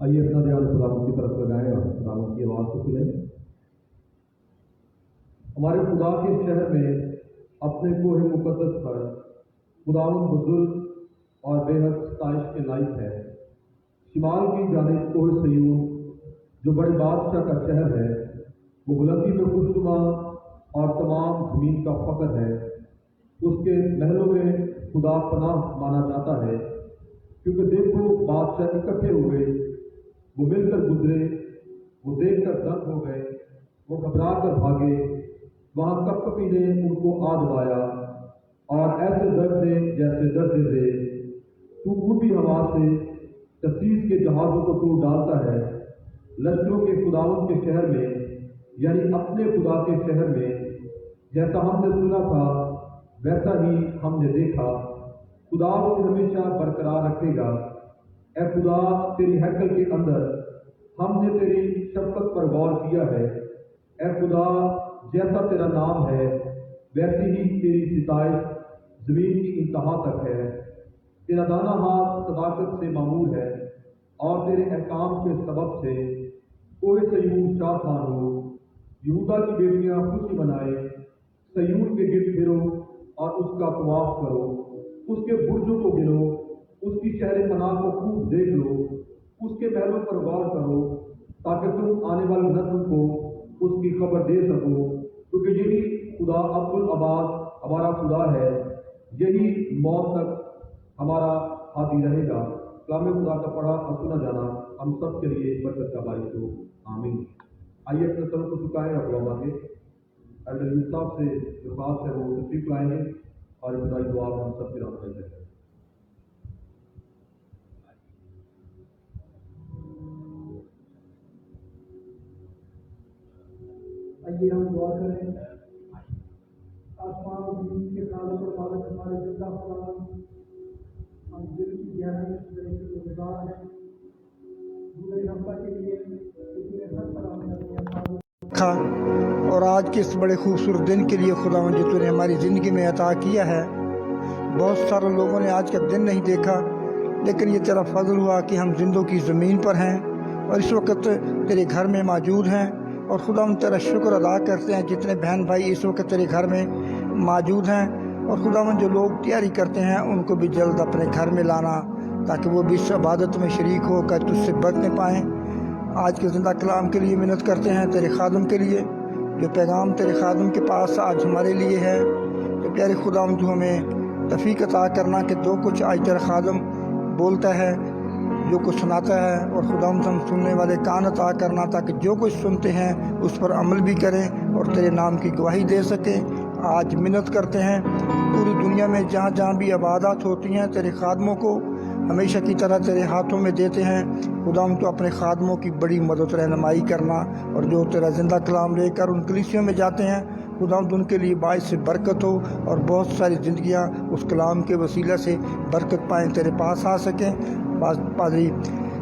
आइए अपना ध्यान खुदावंद की तरफ लगाएं और खुदावंद की आवाज़ को सुनें। हमारे खुदा के शहर में अपने कोहे मुकद्दस पर खुदावंद बुजुर्ग और बेहद सताइश के लायक है। शिमाल की जानिब कोहे सयून जो बड़े बादशाह का शहर है, वो बुलंदी में खुशनुमा और तमाम ज़मीन का फख्र है। उसके महलों में खुदा पनाह माना जाता है, क्योंकि देखो बादशाह इकट्ठे हुए, वो मिलकर गुजरे, वो देखकर दंग हो गए, वो घबरा कर भागे। वहाँ कपकपी ने उनको आ दबाया और ऐसे दर्द ने जैसे दर्द दे। तू ऊँटी हवा से तसीस के जहाज़ों को तू डालता है। लश्करों के खुदावंद के शहर में, यानी अपने खुदा के शहर में, जैसा हमने सुना था वैसा ही हमने देखा। खुदा उसे हमेशा बरकरार रखेगा। ए खुदा, तेरी हैकल के अंदर हमने तेरी शफ़क़त पर गौर किया है। ए खुदा, जैसा तेरा नाम है वैसी ही तेरी सिताइश ज़मीन की इंतहा तक है। तेरा दाना हाथ सदाकत से मामूल है और तेरे अहकाम के सबब से कोहे सयून शादमान हो। यहूदा की बेटियां खुशी मनाए। सयून के गिर्द फिरो और उसका तवाफ करो। उसके बुर्जों को गिनो, उसकी शहर पनाह को खूब देख लो। उसके महलों पर गौर करो, ताकि तुम आने वाली नस्ल को उसकी खबर दे सको, क्योंकि यही खुदा अब्दुल आबाद हमारा खुदा है। यही मौत तक हमारा हाथी रहेगा। कलाम खुदा का पढ़ा और सुना जाना हम सब के लिए बरकत का बारिश हो। आमीन। आइए अपने सरों को झुकाएं और दुआ मांगे। अल्लाह साहब से जो बात है वो तशरीफ लाएंगे और खुदाई दुआ हम सब की राह में करें। आइए हम दुआ करें। आसमान और ज़मीन के खालिक और मालिक हमारे जिंदा खुदा, हम दिल की गहराई से शुक्रगुज़ार हैं पूरे हफ्ता के लिए इतने हर तरह हमने अपनी अफ़ाद और आज के इस बड़े खूबसूरत दिन के लिए खुदा जो तूने हमारी ज़िंदगी में अता किया है। बहुत सारे लोगों ने आज का दिन नहीं देखा, लेकिन ये तेरा फजल हुआ कि हम जिंदों की ज़मीन पर हैं और इस वक्त तेरे घर में मौजूद हैं। और खुदा हम तेरा शुक्र अदा करते हैं जितने बहन भाई इस वक्त तेरे घर में मौजूद हैं। और खुदा जो लोग तैयारी करते हैं उनको भी जल्द अपने घर में लाना, ताकि वो भी इस इबादत में शरीक होकर तुझसे बरकतें पाएँ। आज के ज़िंदा कलाम के लिए मिन्नत करते हैं तेरे खादम के लिए, जो पैगाम तेरे खादम के पास आज हमारे लिए है। तो प्यारे खुदा तू हमें तौफीक अता करना कि जो कुछ आज तेरा खादम बोलता है, जो कुछ सुनाता है, और खुदा हम सुनने वाले कान अता करना, ताकि जो कुछ सुनते हैं उस पर अमल भी करें और तेरे नाम की गवाही दे सकें। आज मिन्नत करते हैं पूरी दुनिया में जहाँ जहाँ भी इबादत होती हैं, तेरे खादमों को हमेशा की तरह तेरे हाथों में देते हैं। खुदा तो अपने खादमों की बड़ी मदद रहनुमाई करना, और जो तेरा ज़िंदा कलाम लेकर उन कलीसियों में जाते हैं, खुदा उनके लिए बाइस से बरकत हो और बहुत सारी ज़िंदगियाँ उस कलाम के वसीला से बरकत पाएँ, तेरे पास आ सकें। पादरी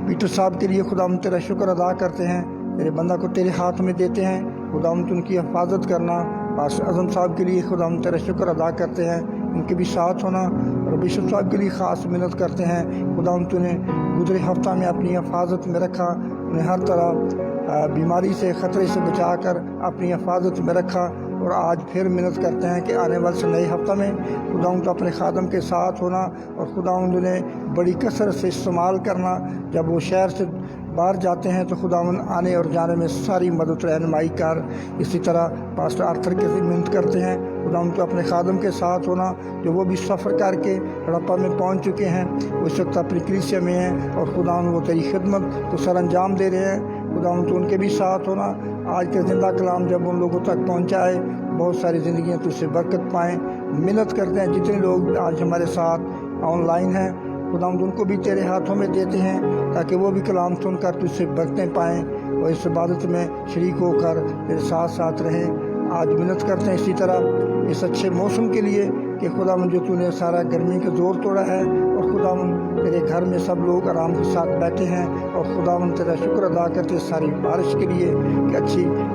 पीटर साहब के लिए खुदा तेरा शुक्र अदा करते हैं, तेरे बंदा को तेरे हाथ में देते हैं। खुदा उनकी हिफाजत करना। पास्टर आज़म साहब के लिए खुदा तेरा शुक्र अदा करते हैं, उनके भी साथ होना। और बिशप साहब के लिए ख़ास मिन्नत करते हैं, खुदा तूने गुज़रे हफ्ता में अपनी हिफाजत में रखा, उन्हें हर तरह बीमारी से ख़तरे से बचा कर अपनी हिफाजत में रखा। और आज फिर मिन्नत करते हैं कि आने वाले नए हफ्ता में खुदा तो अपने खादम के साथ होना, और खुदा उन्हें बड़ी कसरत से इस्तेमाल करना। जब वो शहर से बाहर जाते हैं तो खुदा आने और जाने में सारी मदद रहनुमाई कर। इसी तरह पास्टर आर्थर के मिन्नत करते हैं, खुदा तो अपने खादम के साथ होना, जो वो भी सफ़र करके हड़प्पा में पहुंच चुके हैं, उस वक्त अपनी कलीसिया में हैं, और खुदा वो तेरी खिदमत को सर अंजाम दे रहे हैं। खुदावंद तो उनके भी साथ होना। आज के ज़िंदा कलाम जब उन लोगों तक पहुँचाए, बहुत सारी ज़िंदगियाँ तुझसे बरकत पाएँ। मिन्नत करते हैं जितने लोग आज हमारे साथ ऑनलाइन हैं, खुदावंद उनको भी तेरे हाथों में देते हैं ताकि वो भी कलाम सुनकर तुझसे बरकतें पाएँ और इस इबादत में शरीक होकर तेरे साथ साथ रहें। आज मिन्नत करते हैं इसी तरह इस अच्छे मौसम के लिए कि खुदावंद जो तूने सारा गर्मी का जोर तोड़ा है और खुदावंद तेरे घर में सब लोग आराम के साथ बैठे हैं और खुदावंद तेरा शुक्र अदा करते सारी बारिश के लिए कि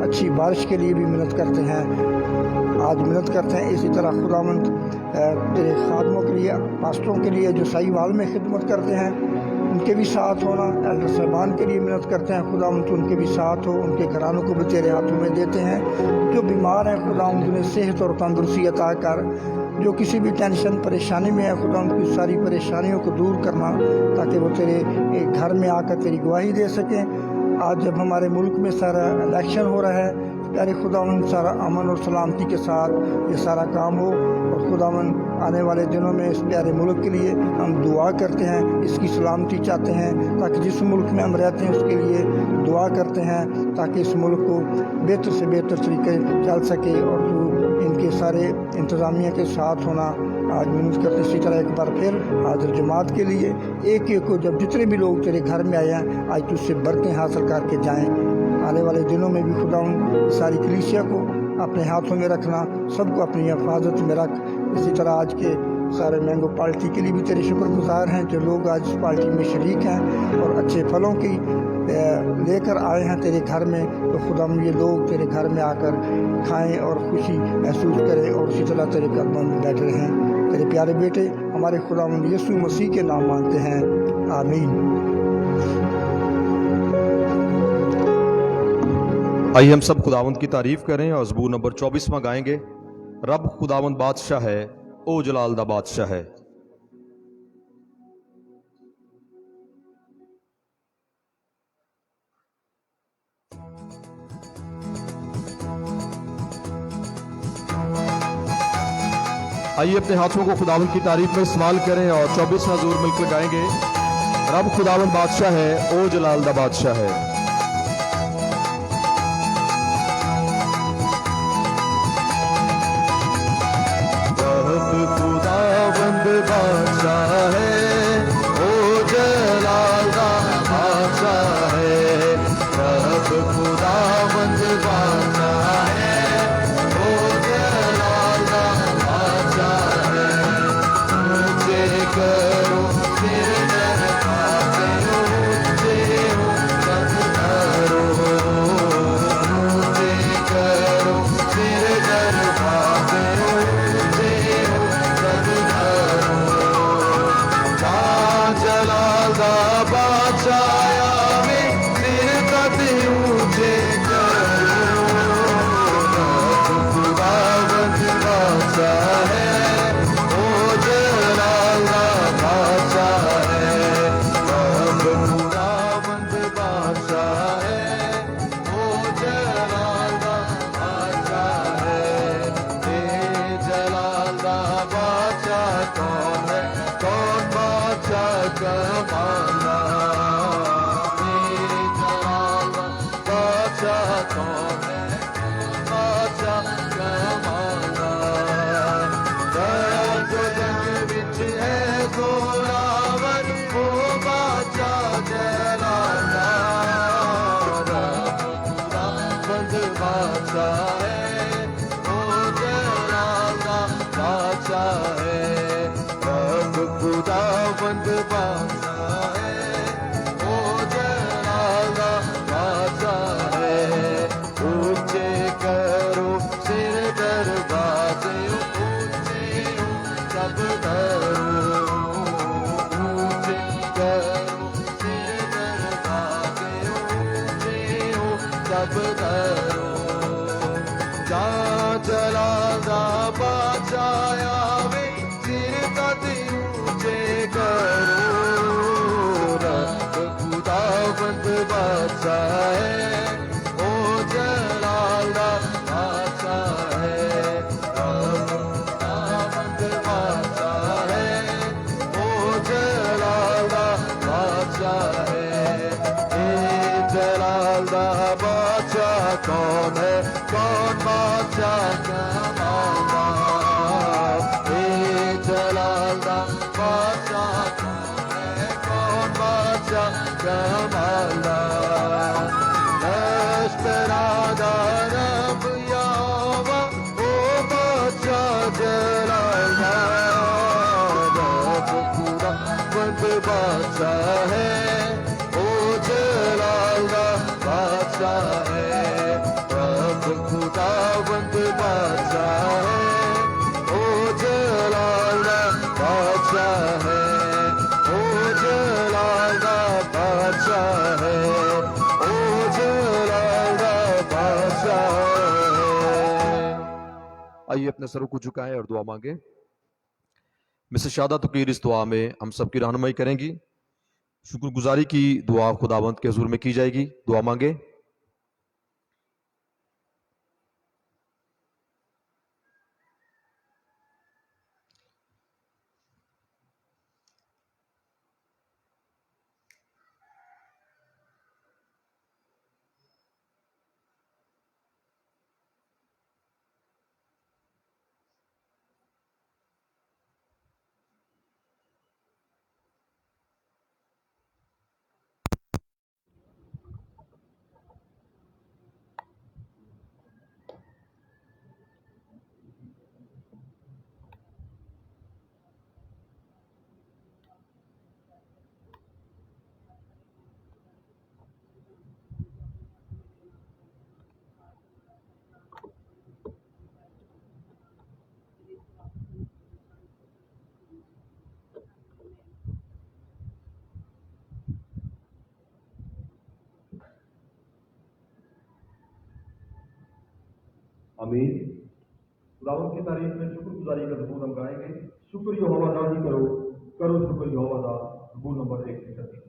अच्छी बारिश के लिए भी मिन्नत करते हैं। आज मिन्नत करते हैं इसी तरह खुदावंद तेरे खादमों के लिए, पास्टरों के लिए जो साहिवाल में खिदमत करते हैं, उनके भी साथ होना। एल्डर साहबान के लिए मिन्नत करते हैं खुदावंद तो उनके भी साथ हो, उनके घरानों को भी तेरे हाथों में देते हैं। जो बीमार हैं खुदावंद उन्हें सेहत और तंदुरुस्ती अता कर। जो किसी भी टेंशन परेशानी में है खुदावंद की सारी परेशानियों को दूर करना ताकि वो तेरे घर में आकर तेरी गवाही दे सकें। आज जब हमारे मुल्क में सारा इलेक्शन हो रहा है, प्यारे खुदावंद सारा अमन और सलामती के साथ ये सारा काम हो और खुदावंद आने वाले दिनों में इस प्यारे मुल्क के लिए हम दुआ करते हैं, इसकी सलामती चाहते हैं ताकि जिस मुल्क में हम रहते हैं उसके लिए दुआ करते हैं ताकि इस मुल्क को बेहतर से बेहतर तरीके चल सके और तू इनके सारे इंतज़ामिया के साथ होना। आज मिन्नत करते इसी तरह एक बार फिर हाजिर जमात के लिए एक एक को जब जितने भी लोग तेरे घर में आए हैं आज तुझसे बरकतें हासिल करके जाएँ। आने वाले दिनों में भी खुदावंद सारी कलीसिया को अपने हाथों में रखना, सबको अपनी हिफाजत में रख। इसी तरह आज के सारे मैंगो पार्टी के लिए भी तेरे शुक्रगुजार हैं जो लोग आज इस पार्टी में शरीक हैं और अच्छे फलों की लेकर आए हैं तेरे घर में। तो खुदावंद ये लोग तेरे घर में आकर खाएं और खुशी महसूस करें और इसी तरह तेरे कदमों में बैठे रहें। तेरे प्यारे बेटे हमारे खुदावंद यीशु मसीह के नाम मांगते हैं, आमीन। आइए हम सब खुदावंद की तारीफ करें और ज़बूर नंबर 24वां गाएंगे। रब खुदावंद बादशाह है, ओ जलाल दा बादशाह है। आइए अपने हाथों को खुदावंद की तारीफ में इस्तेमाल करें और 24वां ज़बूर मिलकर गाएंगे। रब खुदावंद बादशाह है, ओ जलाल दा बादशाह है। बादशाह है, ओ जलाल दा बादशाह है। रब खुदावंद बादशाह है, ओ जलाल दा बादशाह है। ऊंचे करो सिर दरवाजे, ऊंचे हो सब करो। ऊंचे करो सिर दरवाजे, ऊंचे हो सब जलाल दा बादशाह आवे, सिर कद ऊंचे करो। रब खुदावंद बादशाह है, ओ जलाल दा बादशाह है। रब खुदावंद बादशाह है, ओ जलाल दा बादशाह है। ए जलाल दा बादशाह कौन है, कौन बादशाह कमाना। जलाल बादशाह कौन है, बादशाह कमाना। जो जग विच है जोरावर, वो बादशाह जलाल दा। रब खुदावंद बादशाह है, ओ जलाल दा बादशाह है। रब खुदावंद बादशाह है, ओ जलाल दा बादशाह है। ऊंचे करो सिर दरवाजे, ऊंचे हो सब करो। ऊंचे करो सिर दरवाजे, ऊंचे हो सब करो। जलाल दा बादशाह आवे, सिर कद ऊंचे करो। रब खुदावंद बादशाह है, ओ जलाल दा बादशाह है। रब खुदावंद बादशाह है, ओ जलाल दा बादशाह है। ए जलाल बादशाह है, ओ जलाल दा बादशाह है, रब खुदावंद बादशाह है, ओ जलाल दा बादशाह है, ओ जलाल दा बादशाह है, ओ जलाल दा बादशाह है। आइए अपने सरों को झुकाएं और दुआ मांगे। मिसेस शादा तकीर इस दुआ में हम सबकी रहनुमाई करेंगी। शुक्रगुजारी की दुआ खुदावंत के हुजूर में की जाएगी। दुआ मांगे। आमीन। खुदावंद की तारीफ में शुक्रगुजारी का ज़बूर हम गाएंगे। शुक्र यहोवा दा ही करो, करो शुक्र यहोवा दा। ज़बूर नंबर 136।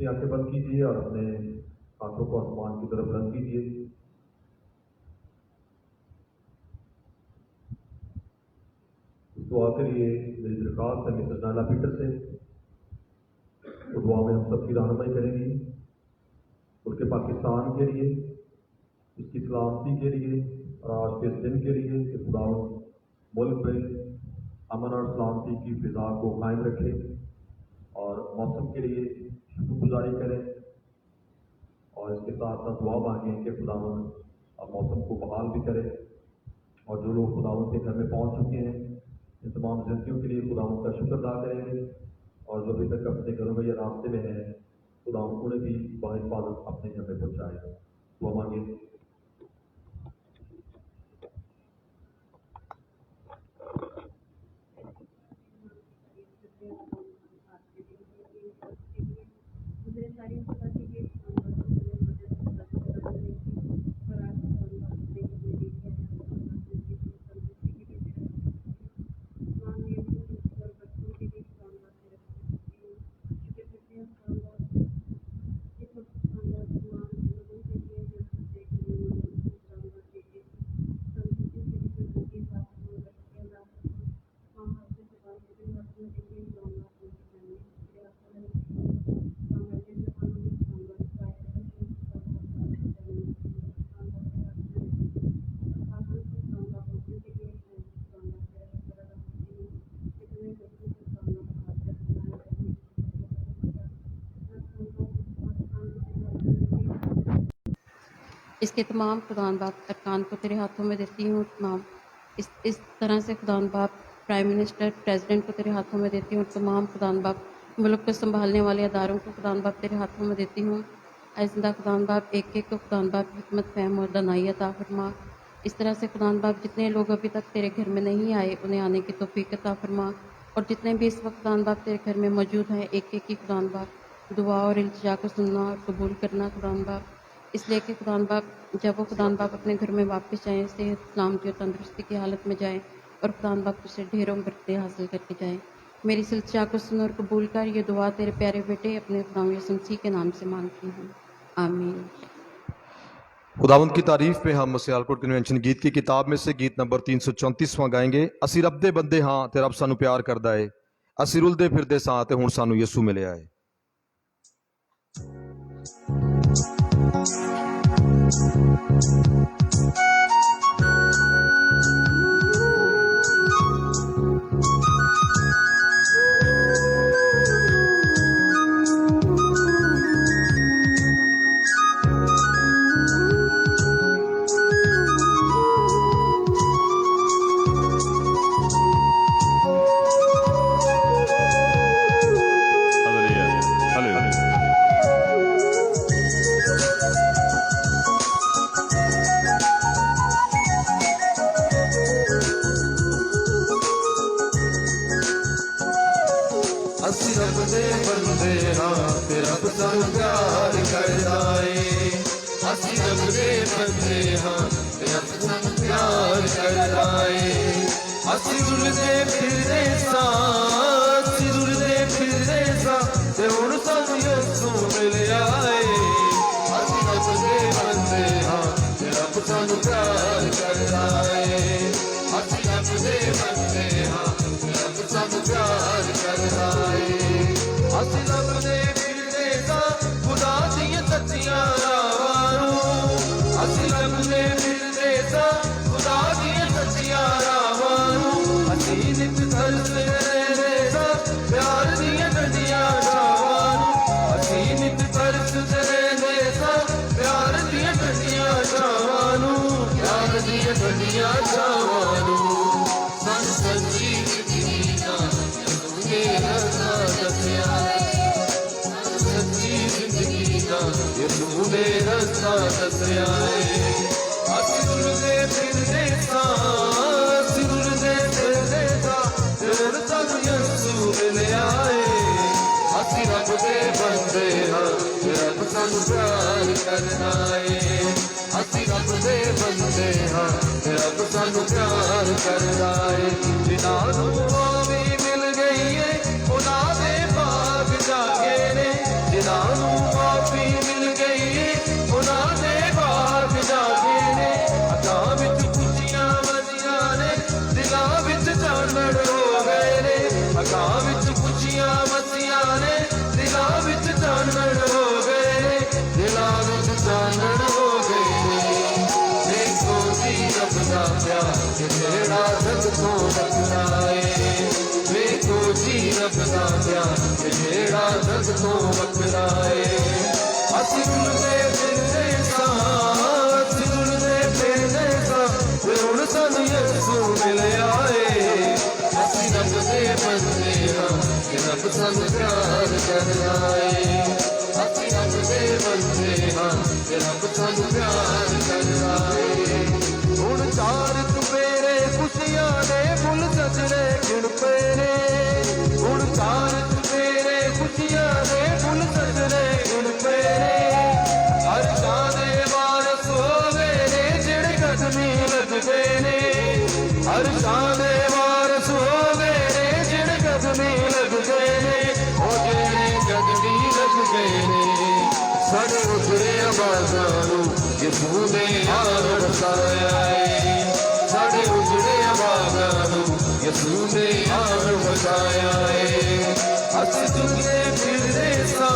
अपनी आंखें बंद कीजिए और अपने हाथों को आसमान की तरफ बुलंद कीजिए। इस दुआ के लिए मेरी दरख्वास्त है मिस्टर नाला पीटर से, तो दुआ में हम सबकी रहनुमाई करेंगी मुल्क पाकिस्तान के लिए, इसकी सलामती के लिए और आज के इस दिन के लिए कि खुदा मुल्क में अमन और सलामती की फिजा को कायम रखे और मौसम के लिए शुक्रगुजारी करें और इसके साथ साथ दुआ मांगें कि खुदावन अब मौसम को बहाल भी करे और जो लोग खुदावन के घर में पहुंच चुके हैं इन तमाम जिंदगियों के लिए खुदावन का शुक्र अदा करेंगे और जो अभी तक अपने घरों में या रास्ते में हैं खुदावन उन्हें भी बाहिफाजत अपने घर में पहुँचाए। दुआ मांगे। इसके तमाम खुदान बाप अरकान को तेरे हाथों में देती हूँ। तमाम इस तरह से खुदान बाप प्राइम मिनिस्टर प्रेसिडेंट को तेरे हाथों में देती हूँ। तमाम खुदान बाप मुल्क को संभालने वाले अदारों को खुदान बाप तेरे हाथों में देती हूँ। आइंदा खुदान बाप एक एक को खुदान बाप हिकमत फहम और दनाई अता फरमा। इस तरह से खुदान बाप जितने लोग अभी तक तेरे घर में नहीं आए उन्हें आने की तौफीक अता फरमा और जितने भी इस वक्त खुदान बाप तेरे घर में मौजूद हैं एक एक की खुदान बाप दुआ और इल्तिजा को सुनना और कबूल करना खुदान बाप, इसलिए कि खुदान बाप जब वो खुदान बाप अपने घर में वापस जाएँ सेहत सलामती और तंदुरुस्ती की हालत में जाएँ और खुदान बाप उसे ढेरों बरकतें हासिल करके जाएँ। मेरी इस इल्तिजा को सुन और कबूल कर। ये दुआ तेरे प्यारे बेटे अपने खुदा यीशु मसीह के नाम से मांगती हूँ, आमीन। खुदावंद की तारीफ में हम सियालकोट कन्वेंशन गीत की किताब में से गीत नंबर 334वां गाएंगे। असी रब दे बंदे हाँ ते रब सानू प्यार करदा है, असी रुलदे फिरदे सां ते हुण सानू यीशु मिलिया है। जिन्हां नूं कि जेड़ा जग तो वखराए वेखो जी रब दा प्यार कि जेड़ा जग तो वखराए असीं रुलदे फिरदे सां असीं रुलदे फिरदे सां ते हुण सानूं यसू मिलिया ए असीं रब दे बंदे हां कि रब सानूं प्यार करदा ए असीं रब दे बंदे हां कि रब सानूं प्यार करदा ए हुण चार चुफेरे खुशियां दे फुल सजने गिण पे ने हुण चार चुफेरे खुशियां दे फुल सजने गिण पे ने हर शाने वारस होवे ने जेड़े कदमी लगदे ने हर शाने वारस होवे ने जेड़े कदमी लगदे ने ओ जेड़े कदमी लगदे ने साडे उजड़े आवाज़ां नूं यसू ने आन वसाया है साडे उजड़े आवाज़ां नूं यसू ने आन वसाया है असीं दुनिया फिरदे सां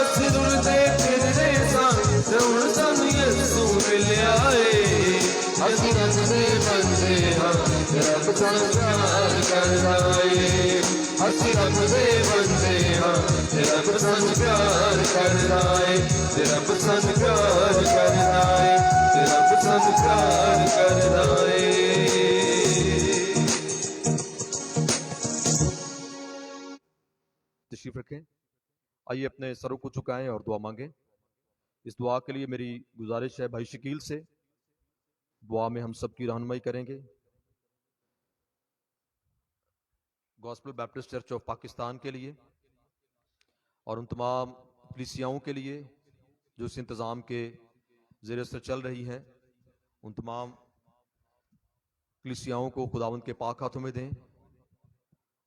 असीं रुलदे फिरदे सां ते हुण सानूं यसू मिलिया ए असीं रब दे बंदे हां ते रब सानूं प्यार करदा ए असीं रब दे बंदे हां ते रब सानूं प्यार करदा ए ते रब सानूं प्यार करदा ए ते रब सानूं प्यार करदा ए तशरीफ रखें। आइए अपने सरों को झुकाएं और दुआ मांगें। इस दुआ के लिए मेरी गुजारिश है भाई शकील से दुआ में हम सब की रहनुमाई करेंगे। Gospel Baptist Church of Pakistan के लिए और उन तमाम कलीसियाओं के लिए जो इस इंतज़ाम के ज़रिए से चल रही हैं, उन तमाम कलीसियाओं को खुदावंद के पाक हाथों में दें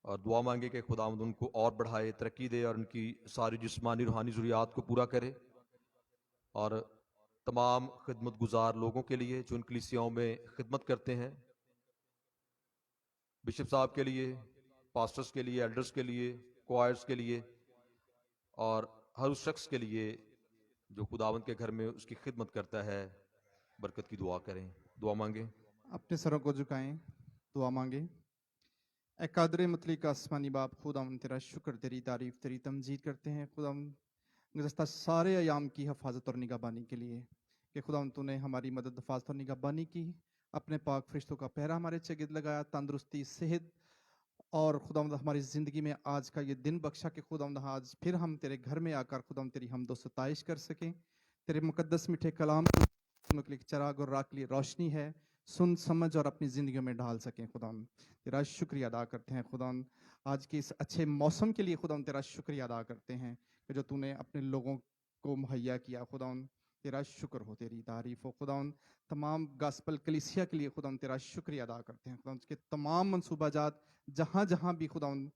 और दुआ मांगे कि खुदावंद उनको और बढ़ाए, तरक्की दे और उनकी सारी जिस्मानी रूहानी ज़रूरियात को पूरा करे। और तमाम खिदमत गुजार लोगों के लिए जो इन कलीसियाओं में खिदमत करते हैं, बिशप साहब के लिए, पास्टर्स के लिए, एल्डर्स के लिए, क्वायर्स के लिए और हर उस शख्स के लिए जो खुदावंद के घर में उसकी खिदमत करता है, बरकत की दुआ करें। दुआ मांगे। अपने सरों को झुकाएं, दुआ मांगे। ए कादर मुतलिक आसमानी बाप, खुदावंद तेरा शुक्र, तेरी तारीफ, तेरी तमजीद करते हैं खुदावंद गुज़श्ता सारे अयाम की हिफाजत और निगहबानी के लिए कि खुदावंद तूने हमारी मदद, हिफाजत और निगहबानी की, अपने पाक फरिश्तों का पहरा हमारे चगिर्द लगाया, तंदुरुस्ती, सेहत और खुदावंद हमारी ज़िंदगी में आज का ये दिन बख्शा कि खुदावंद आज फिर हम तेरे घर में आकर खुदावंद तेरी हमदो सताइश कर सकें। तेरे मुकद्दस मीठे कलाम के लिए चिराग और राह के लिए रोशनी है, सुन समझ और अपनी ज़िंदगियों में ढाल सकें। खुदावंद तेरा शुक्रिया अदा करते हैं खुदावंद आज के इस अच्छे मौसम के लिए। खुदावंद तेरा शुक्रिया अदा करते हैं कि जो तूने अपने लोगों को मुहैया किया। खुदावंद तेरा शुक्र हो, तेरी तारीफ हो। खुदावंद तमाम गास्पल कलीसिया के लिए खुदावंद तेरा शुक्रिया अदा करते हैं। खुदावंद के तमाम मंसूबाजात जहाँ जहाँ भी खुदावंद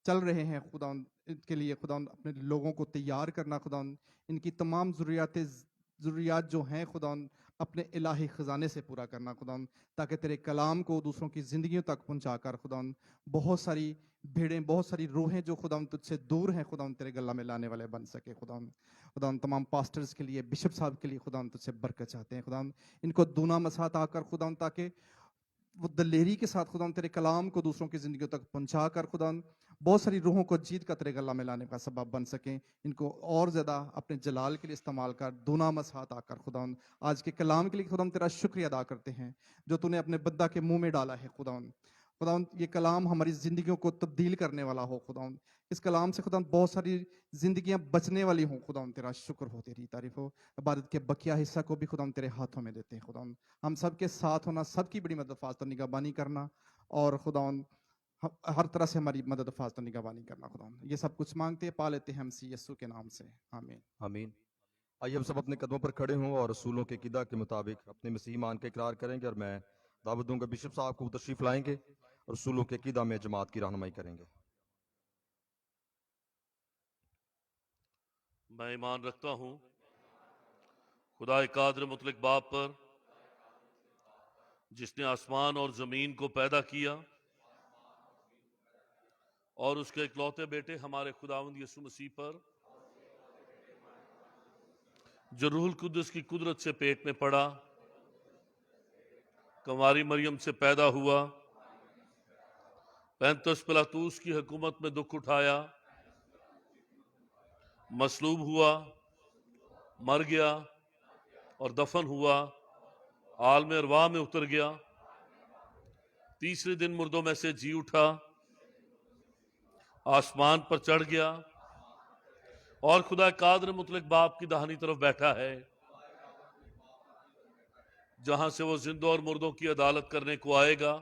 चल रहे हैं, खुदावंद इनके लिए खुदावंद अपने लोगों को तैयार करना, खुदावंद इनकी तमाम ज़रूरियात जो हैं खुदावंद अपने इलाही ख़जाने से पूरा करना खुदावंद, ताकि तेरे कलाम को दूसरों की ज़िंदगियों तक पहुँचाकर खुदावंद बहुत सारी भीड़ें, बहुत सारी रूहें जो खुदावंद तुझसे दूर हैं खुदावंद तेरे गला में लाने वाले बन सके। खुदावंद तमाम पास्टर्स के लिए, बिशप साहब के लिए खुदावंद तुझसे बरकत चाहते हैं। खुदावंद इनको दूना मसात आकर खुदावंद ताकि वो दलेरी के साथ खुदावंद तेरे कलाम को दूसरों की ज़िंदगियों तक पहुँचा कर खुदावंद बहुत सारी रूहों को जीत कर तेरे गला में लाने का सबब बन सकें। इनको और ज़्यादा अपने जलाल के लिए इस्तेमाल कर, दूना मसात आकर खुदावंद आज के कलाम के लिए खुदावंद तेरा शुक्रिया अदा करते हैं जो तूने अपने बद्दा के मुंह में डाला है। खुदावंद ये कलाम हमारी ज़िंदगियों को तब्दील करने वाला हो। खुदावंद इस कलाम से खुदावंद बहुत सारी ज़िंदगियां बचने वाली हों। खुदावंद तेरा शुक्र हो, तेरी तारीफ हो। इबादत के बकिया हिस्सा को भी खुदावंद तेरे हाथों में देते हैं। खुदावंद हम सब के साथ होना, सबकी बड़ी मदद, फाज़त और निगहबानी करना और खुदावंद हर तरह से हमारी मदद, फाज़त और निगहबानी करना। खुदावंद ये सब कुछ मांगते हैं, पा लेते हैं हम सी यीशु के नाम से, आमीन। आमीन। आइए हम सब अपने कदमों पर खड़े हों और रसूलों के क़िदा के मुताबिक अपने मसीह ईमान का इकरार करेंगे। और मैं दावत दूंगा बिशप साहब को तशरीफ़ लाएंगे और रसूलों के क़िदा में जमात की रहनुमाई करेंगे। मैं ईमान रखता हूँ खुदा कादर मुतलक बाप पर, जिसने आसमान और ज़मीन को पैदा किया, और उसके इकलौते बेटे हमारे खुदावंद यीशु मसीह पर, जो रूहुल कुद्दुस की कुदरत से पेट में पड़ा कुंवारी मरियम से पैदा हुआ, 35 पिलातूस की हुकूमत में दुख उठाया, मसलूब हुआ, मर गया और दफन हुआ, आलम अरवाह में उतर गया, तीसरे दिन मुर्दों में से जी उठा, आसमान पर चढ़ गया और खुदा कादिर मुतलक बाप की दाहिनी तरफ बैठा है, जहां से वो जिंदों और मुर्दों की अदालत करने को आएगा।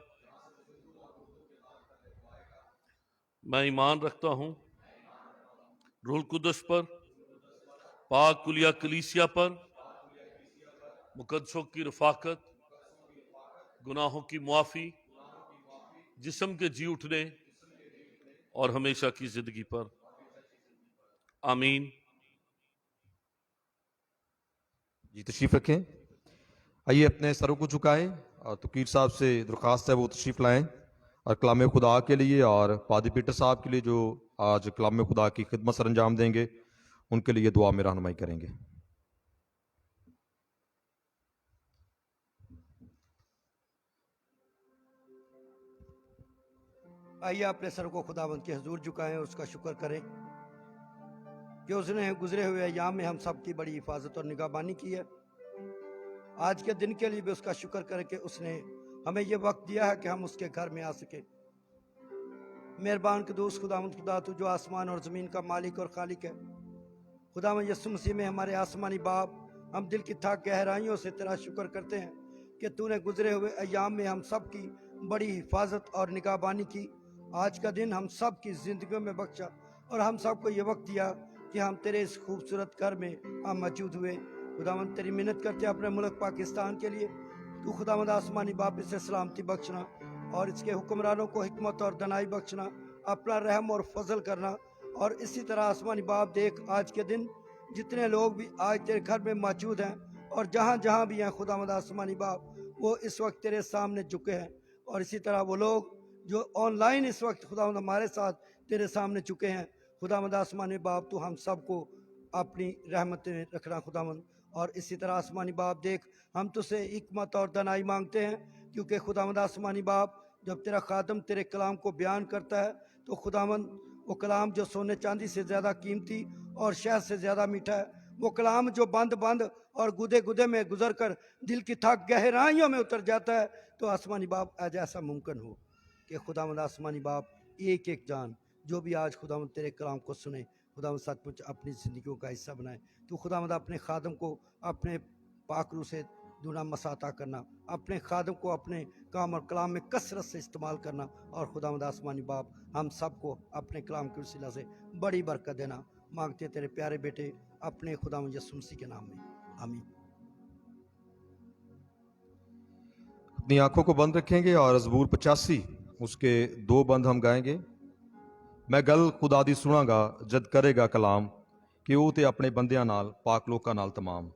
मैं ईमान रखता हूं रूहुल कुद्दस पर, पाक कुलिया कलीसिया पर, मुकद्दसों की रफाकत, गुनाहों की मुआफी, जिस्म के जी उठने और हमेशा की जिंदगी पर। आमीन। जी तशरीफ रखें। आइए अपने सरों को झुकाएं और तुकीर साहब से दरख्वास्त है वो तशरीफ लाएं और कलाम खुदा के लिए और पादी पीटर साहब के लिए जो आज कलाम खुदा की खिदमत सर अंजाम देंगे, उनके लिए दुआ में रहनुमाई करेंगे। आइए अपने सर को खुदावंद के हजूर झुकाएं और उसका शुक्र करें कि उसने गुजरे हुए अय्याम में हम सब की बड़ी हिफाजत और निगहबानी की है। आज के दिन के लिए भी उसका शुक्र करें कि उसने हमें ये वक्त दिया है कि हम उसके घर में आ सके। मेहरबान कदूस खुदावंद खुदा, तू जो आसमान और ज़मीन का मालिक और खालिक है, खुदावंद यीशु मसीह में हमारे आसमानी बाप, हम दिल की थाक गहराइयों से तेरा शुक्र करते हैं कि तूने गुजरे हुए अय्याम में हम सब की बड़ी हिफाजत और निगहबानी की। आज का दिन हम सब की ज़िंदगियों में बख्शा और हम सब को ये वक्त दिया कि हम तेरे इस खूबसूरत घर में हम मौजूद हुए। खुदावंद तेरी मिन्नत करते हैं अपने मुल्क पाकिस्तान के लिए, तू खुदावंद आसमानी बाप इसे सलामती बख्शना और इसके हुक्मरानों को हिकमत और दनाई बख्शना, अपना रहम और फजल करना। और इसी तरह आसमानी बाप देख आज के दिन जितने लोग भी आज तेरे घर में मौजूद हैं और जहाँ जहाँ भी हैं खुदावंद आसमानी बाप, वो इस वक्त तेरे सामने झुके हैं। और इसी तरह वो लोग जो ऑनलाइन इस वक्त खुदावंद हमारे साथ तेरे सामने झुके हैं, खुदावंद आसमानी बाप तू हम सबको अपनी रहमत में रखना खुदावंद। और इसी तरह आसमानी बाप देख हम तुझसे हिकमत और दनाई मांगते हैं, क्योंकि खुदावंद आसमानी बाप जब तेरा खादम तेरे कलाम को बयान करता है तो खुदावंद वो कलाम जो सोने चांदी से ज़्यादा कीमती और शहद से ज़्यादा मीठा है, वो कलाम जो बंद बंद और गुदे गुदे में गुजर कर दिल की थाक गहराइयों में उतर जाता है, तो आसमानी बाप आज ऐसा मुमकिन हो कि खुदावंद आसमानी बाप एक एक जान जो भी आज खुदावंद तेरे कलाम को सुने, खुदावंद सचमुच अपनी ज़िंदगियों का हिस्सा बनाए। तो खुदावंद अपने खादम को अपने पाकरू से दूना मसाता करना, अपने खादम को अपने काम और कलाम में कसरत से इस्तेमाल करना, और खुदावंद आसमानी बाप हम सबको अपने कलाम के वसीला से बड़ी बरकत देना मांगते तेरे प्यारे बेटे अपने खुदावंद यीशु मसीह के नाम में, आमीन। अपनी आंखों को बंद रखेंगे और ज़बूर 85 उसके 2 बंद हम गाएंगे। मैं गल खुदा दी सुनागा जद करेगा कलाम, कि वो ते अपने बंदियां नाल पाक लोकां नाल तमाम।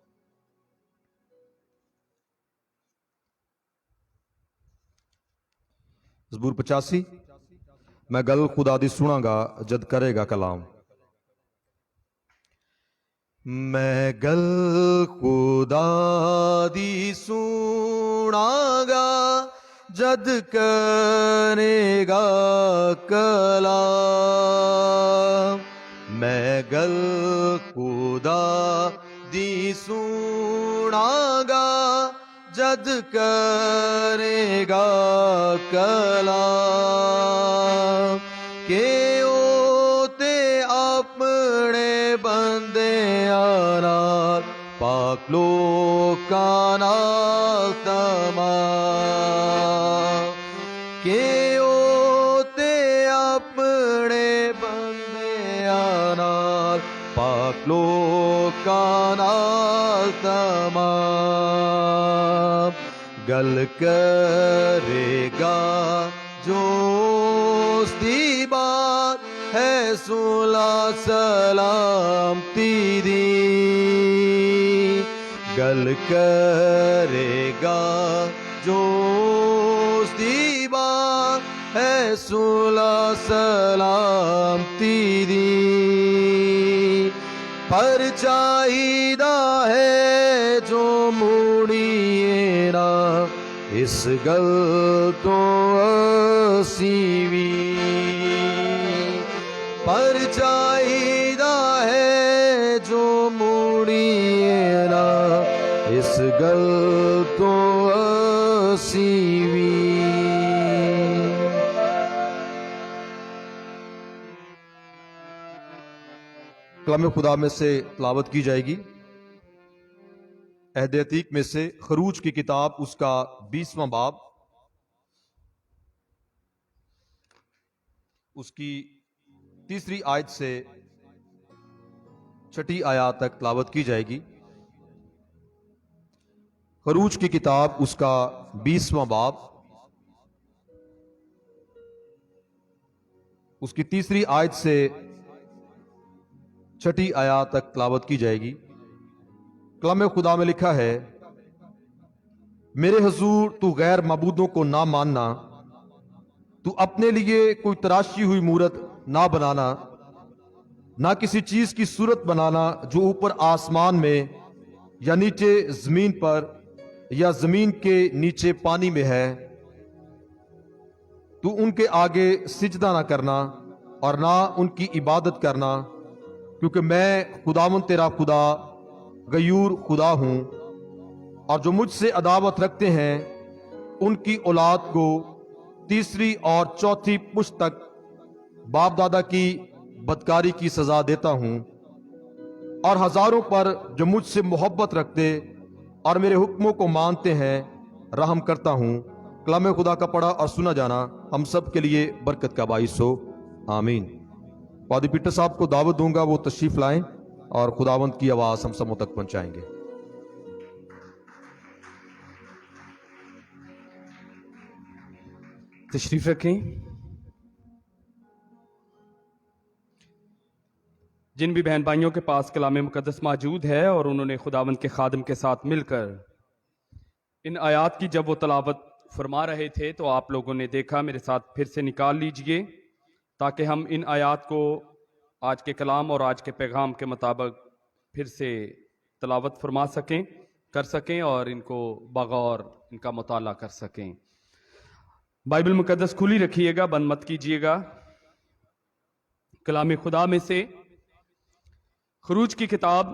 ज़बूर 85। मैं गल खुदा दी सुनागा जद करेगा कलाम। मैं गल खुदा दी सुनागा जद करेगा कलाम। मैं गल खुदा दी सुनागा जद करेगा कलाम। के ओते अपने बंदे नाल पाक लोकां नाल तमाम। के ओते अपने बंदियां नाल पाक लोकां नाल तमाम। गल करेगा जो उसदी बात है सुला सलामती दी। गल करेगा जो उसदी बात है सुला सलामती दी। पर चाहिदा है जो मुड़िए ना اس گل تو سیوی پر چاہیدا ہے جو موڑیے نا اس گل تو سیوی. کلام خدا میں سے تلاوت کی جائے گی عہد عتیق میں سے خروج کی کتاب اس کا 20واں باب اس کی 3 آیت سے 6 آیات تک تلاوت کی جائے گی. خروج کی کتاب اس کا 20واں باب اس کی 3 آیت سے 6 آیات تک تلاوت کی جائے گی. کلام خدا میں لکھا ہے، میرے حضور تو غیر معبودوں کو نہ ماننا، تو اپنے لیے کوئی تراشی ہوئی مورت نہ بنانا، نہ کسی چیز کی صورت بنانا جو اوپر آسمان میں یا نیچے زمین پر یا زمین کے نیچے پانی میں ہے. تو ان کے آگے سجدہ نہ کرنا اور نہ ان کی عبادت کرنا، کیونکہ میں خداوند تیرا خدا غیور خدا ہوں، اور جو مجھ سے عداوت رکھتے ہیں ان کی اولاد کو 3 اور 4 پشت تک باپ دادا کی بدکاری کی سزا دیتا ہوں، اور ہزاروں پر جو مجھ سے محبت رکھتے اور میرے حکموں کو مانتے ہیں رحم کرتا ہوں. کلام خدا کا پڑھا اور سنا جانا ہم سب کے لیے برکت کا باعث ہو. آمین. پادری پیٹر صاحب کو دعوت دوں گا وہ تشریف لائیں اور خداوند کی آواز ہم سبوں تک پہنچائیں گے. تشریف رکھیں. جن بھی بہن بھائیوں کے پاس کلام مقدس موجود ہے اور انہوں نے خداوند کے خادم کے ساتھ مل کر ان آیات کی جب وہ تلاوت فرما رہے تھے تو آپ لوگوں نے دیکھا، میرے ساتھ پھر سے نکال لیجئے تاکہ ہم ان آیات کو آج کے کلام اور آج کے پیغام کے مطابق پھر سے تلاوت فرما سکیں، کر سکیں اور ان کو بغور ان کا مطالعہ کر سکیں. بائبل مقدس کھلی رکھیے گا، بند مت کیجیے گا. کلام خدا میں سے خروج کی کتاب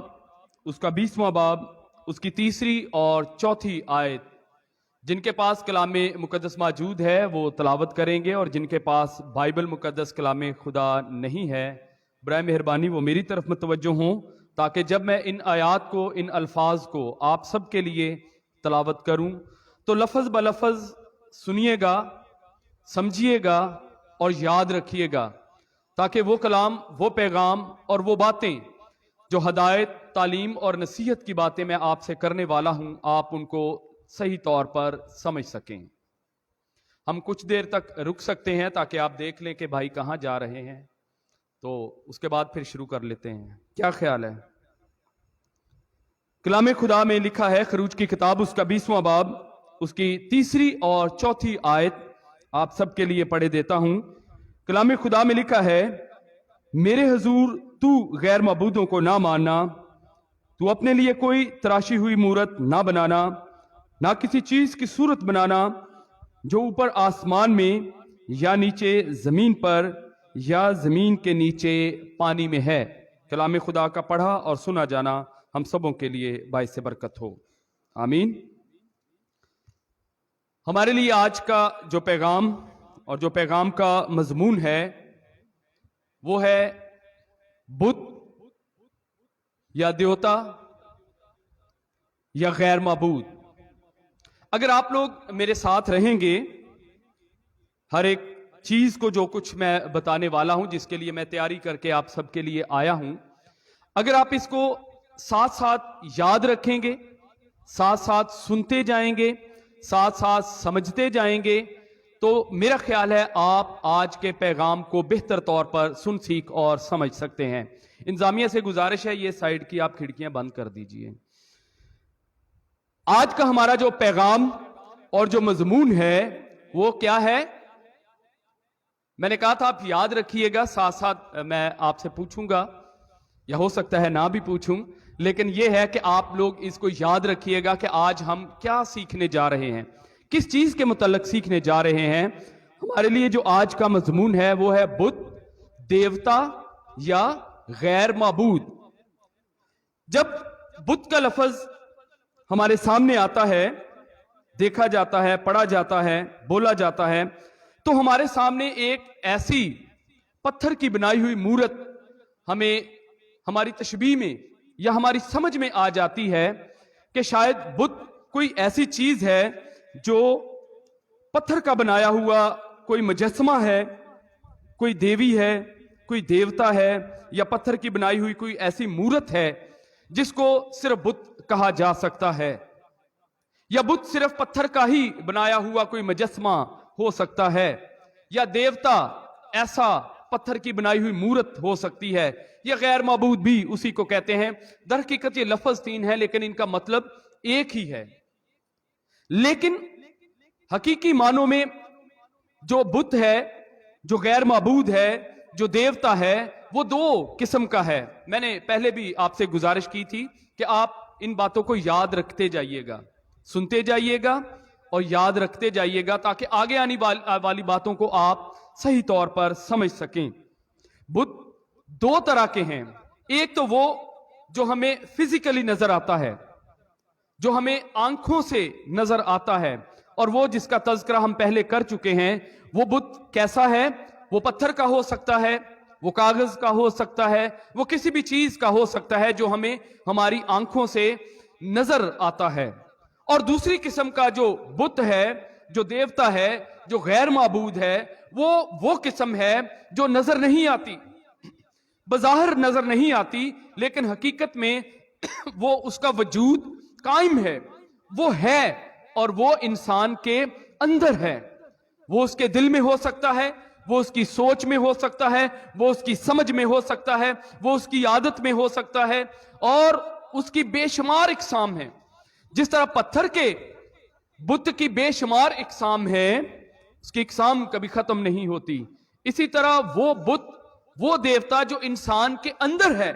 اس کا 20واں باب اس کی 3 اور 4 آیت. جن کے پاس کلام مقدس موجود ہے وہ تلاوت کریں گے، اور جن کے پاس بائبل مقدس کلام خدا نہیں ہے برائے مہربانی وہ میری طرف متوجہ ہوں، تاکہ جب میں ان آیات کو، ان الفاظ کو آپ سب کے لیے تلاوت کروں تو لفظ بلفظ سنیے گا، سمجھیے گا اور یاد رکھیے گا، تاکہ وہ کلام، وہ پیغام اور وہ باتیں جو ہدایت، تعلیم اور نصیحت کی باتیں میں آپ سے کرنے والا ہوں، آپ ان کو صحیح طور پر سمجھ سکیں. ہم کچھ دیر تک رک سکتے ہیں تاکہ آپ دیکھ لیں کہ بھائی کہاں جا رہے ہیں، تو اس کے بعد پھر شروع کر لیتے ہیں. کیا خیال ہے؟ کلام خدا میں لکھا ہے، خروج کی کتاب اس کا 20واں باب اس کی 3 اور 4 آیت آپ سب کے لیے پڑھے دیتا ہوں. کلام خدا میں لکھا ہے، میرے حضور تو غیر معبودوں کو نہ ماننا، تو اپنے لیے کوئی تراشی ہوئی مورت نہ بنانا، نہ کسی چیز کی صورت بنانا جو اوپر آسمان میں یا نیچے زمین پر یا زمین کے نیچے پانی میں ہے. کلام خدا کا پڑھا اور سنا جانا ہم سبوں کے لیے باعث برکت ہو. آمین. ہمارے لیے آج کا جو پیغام اور جو پیغام کا مضمون ہے وہ ہے بت یا دیوتا یا غیر معبود. اگر آپ لوگ میرے ساتھ رہیں گے، ہر ایک چیز کو جو کچھ میں بتانے والا ہوں، جس کے لیے میں تیاری کر کے آپ سب کے لیے آیا ہوں، اگر آپ اس کو ساتھ ساتھ یاد رکھیں گے، ساتھ ساتھ سنتے جائیں گے، ساتھ ساتھ سمجھتے جائیں گے، تو میرا خیال ہے آپ آج کے پیغام کو بہتر طور پر سن سیکھ اور سمجھ سکتے ہیں. انتظامیہ سے گزارش ہے یہ سائیڈ کی آپ کھڑکیاں بند کر دیجئے. آج کا ہمارا جو پیغام اور جو مضمون ہے وہ کیا ہے؟ میں نے کہا تھا آپ یاد رکھیے گا، ساتھ ساتھ میں آپ سے پوچھوں گا، یا ہو سکتا ہے نہ بھی پوچھوں، لیکن یہ ہے کہ آپ لوگ اس کو یاد رکھیے گا کہ آج ہم کیا سیکھنے جا رہے ہیں، किस चीज के मुतल्लिक सीखने जा रहे हैं? हमारे लिए जो आज का मजमून है वो है बुत, देवता या गैर माबूद। जब बुत का लफ्ज हमारे सामने आता है, देखा जाता है, पढ़ा जाता है, बोला जाता है, तो हमारे सामने एक ऐसी पत्थर की बनाई हुई मूरत हमें हमारी तशबीह में या हमारी समझ में आ जाती है कि शायद बुत कोई ऐसी चीज है जो पत्थर का बनाया हुआ कोई मुजस्समा है, कोई देवी है, कोई देवता है, या पत्थर की बनाई हुई कोई ऐसी मूरत है जिसको सिर्फ बुत कहा जा सकता है, या बुत सिर्फ पत्थर का ही बनाया हुआ कोई मुजस्समा हो सकता है, या देवता ऐसा पत्थर की बनाई हुई मूरत हो सकती है, या गैर माबूद भी उसी को कहते हैं। दर हकीकत ये लफ्ज तीन है लेकिन इनका मतलब एक ही है। लेकिन हकीकी मानों में जो बुत है, जो गैर माबूद है, जो देवता है, वो दो किस्म का है। मैंने पहले भी आपसे गुजारिश की थी कि आप इन बातों को याद रखते जाइएगा, सुनते जाइएगा और याद रखते जाइएगा ताकि आगे आने वाली बातों को आप सही तौर पर समझ सकें। बुत दो तरह के हैं। एक तो वो जो हमें फिजिकली नजर आता है, जो हमें आंखों से नजर आता है, और वो जिसका तज़किरा हम पहले कर चुके हैं। वो बुत कैसा है? वो पत्थर का हो सकता है, वो कागज का हो सकता है, वो किसी भी चीज का हो सकता है जो हमें हमारी आंखों से नजर आता है। और दूसरी किस्म का जो बुत है, जो देवता है, जो गैर माबूद है, वो किस्म है जो नजर नहीं आती, बज़ाहिर नजर नहीं आती, लेकिन हकीकत में वो उसका वजूद कायम है, वो है, और वो इंसान के अंदर है। वो उसके दिल में हो सकता है, वो उसकी सोच में हो सकता है, वो उसकी समझ में हो सकता है, वो उसकी आदत में हो सकता है, और उसकी बेशुमार इकसाम है। जिस तरह पत्थर के बुत की बेशुमार इकसाम है, उसकी इकसाम कभी खत्म नहीं होती, इसी तरह वो बुत, वो देवता जो इंसान के अंदर है,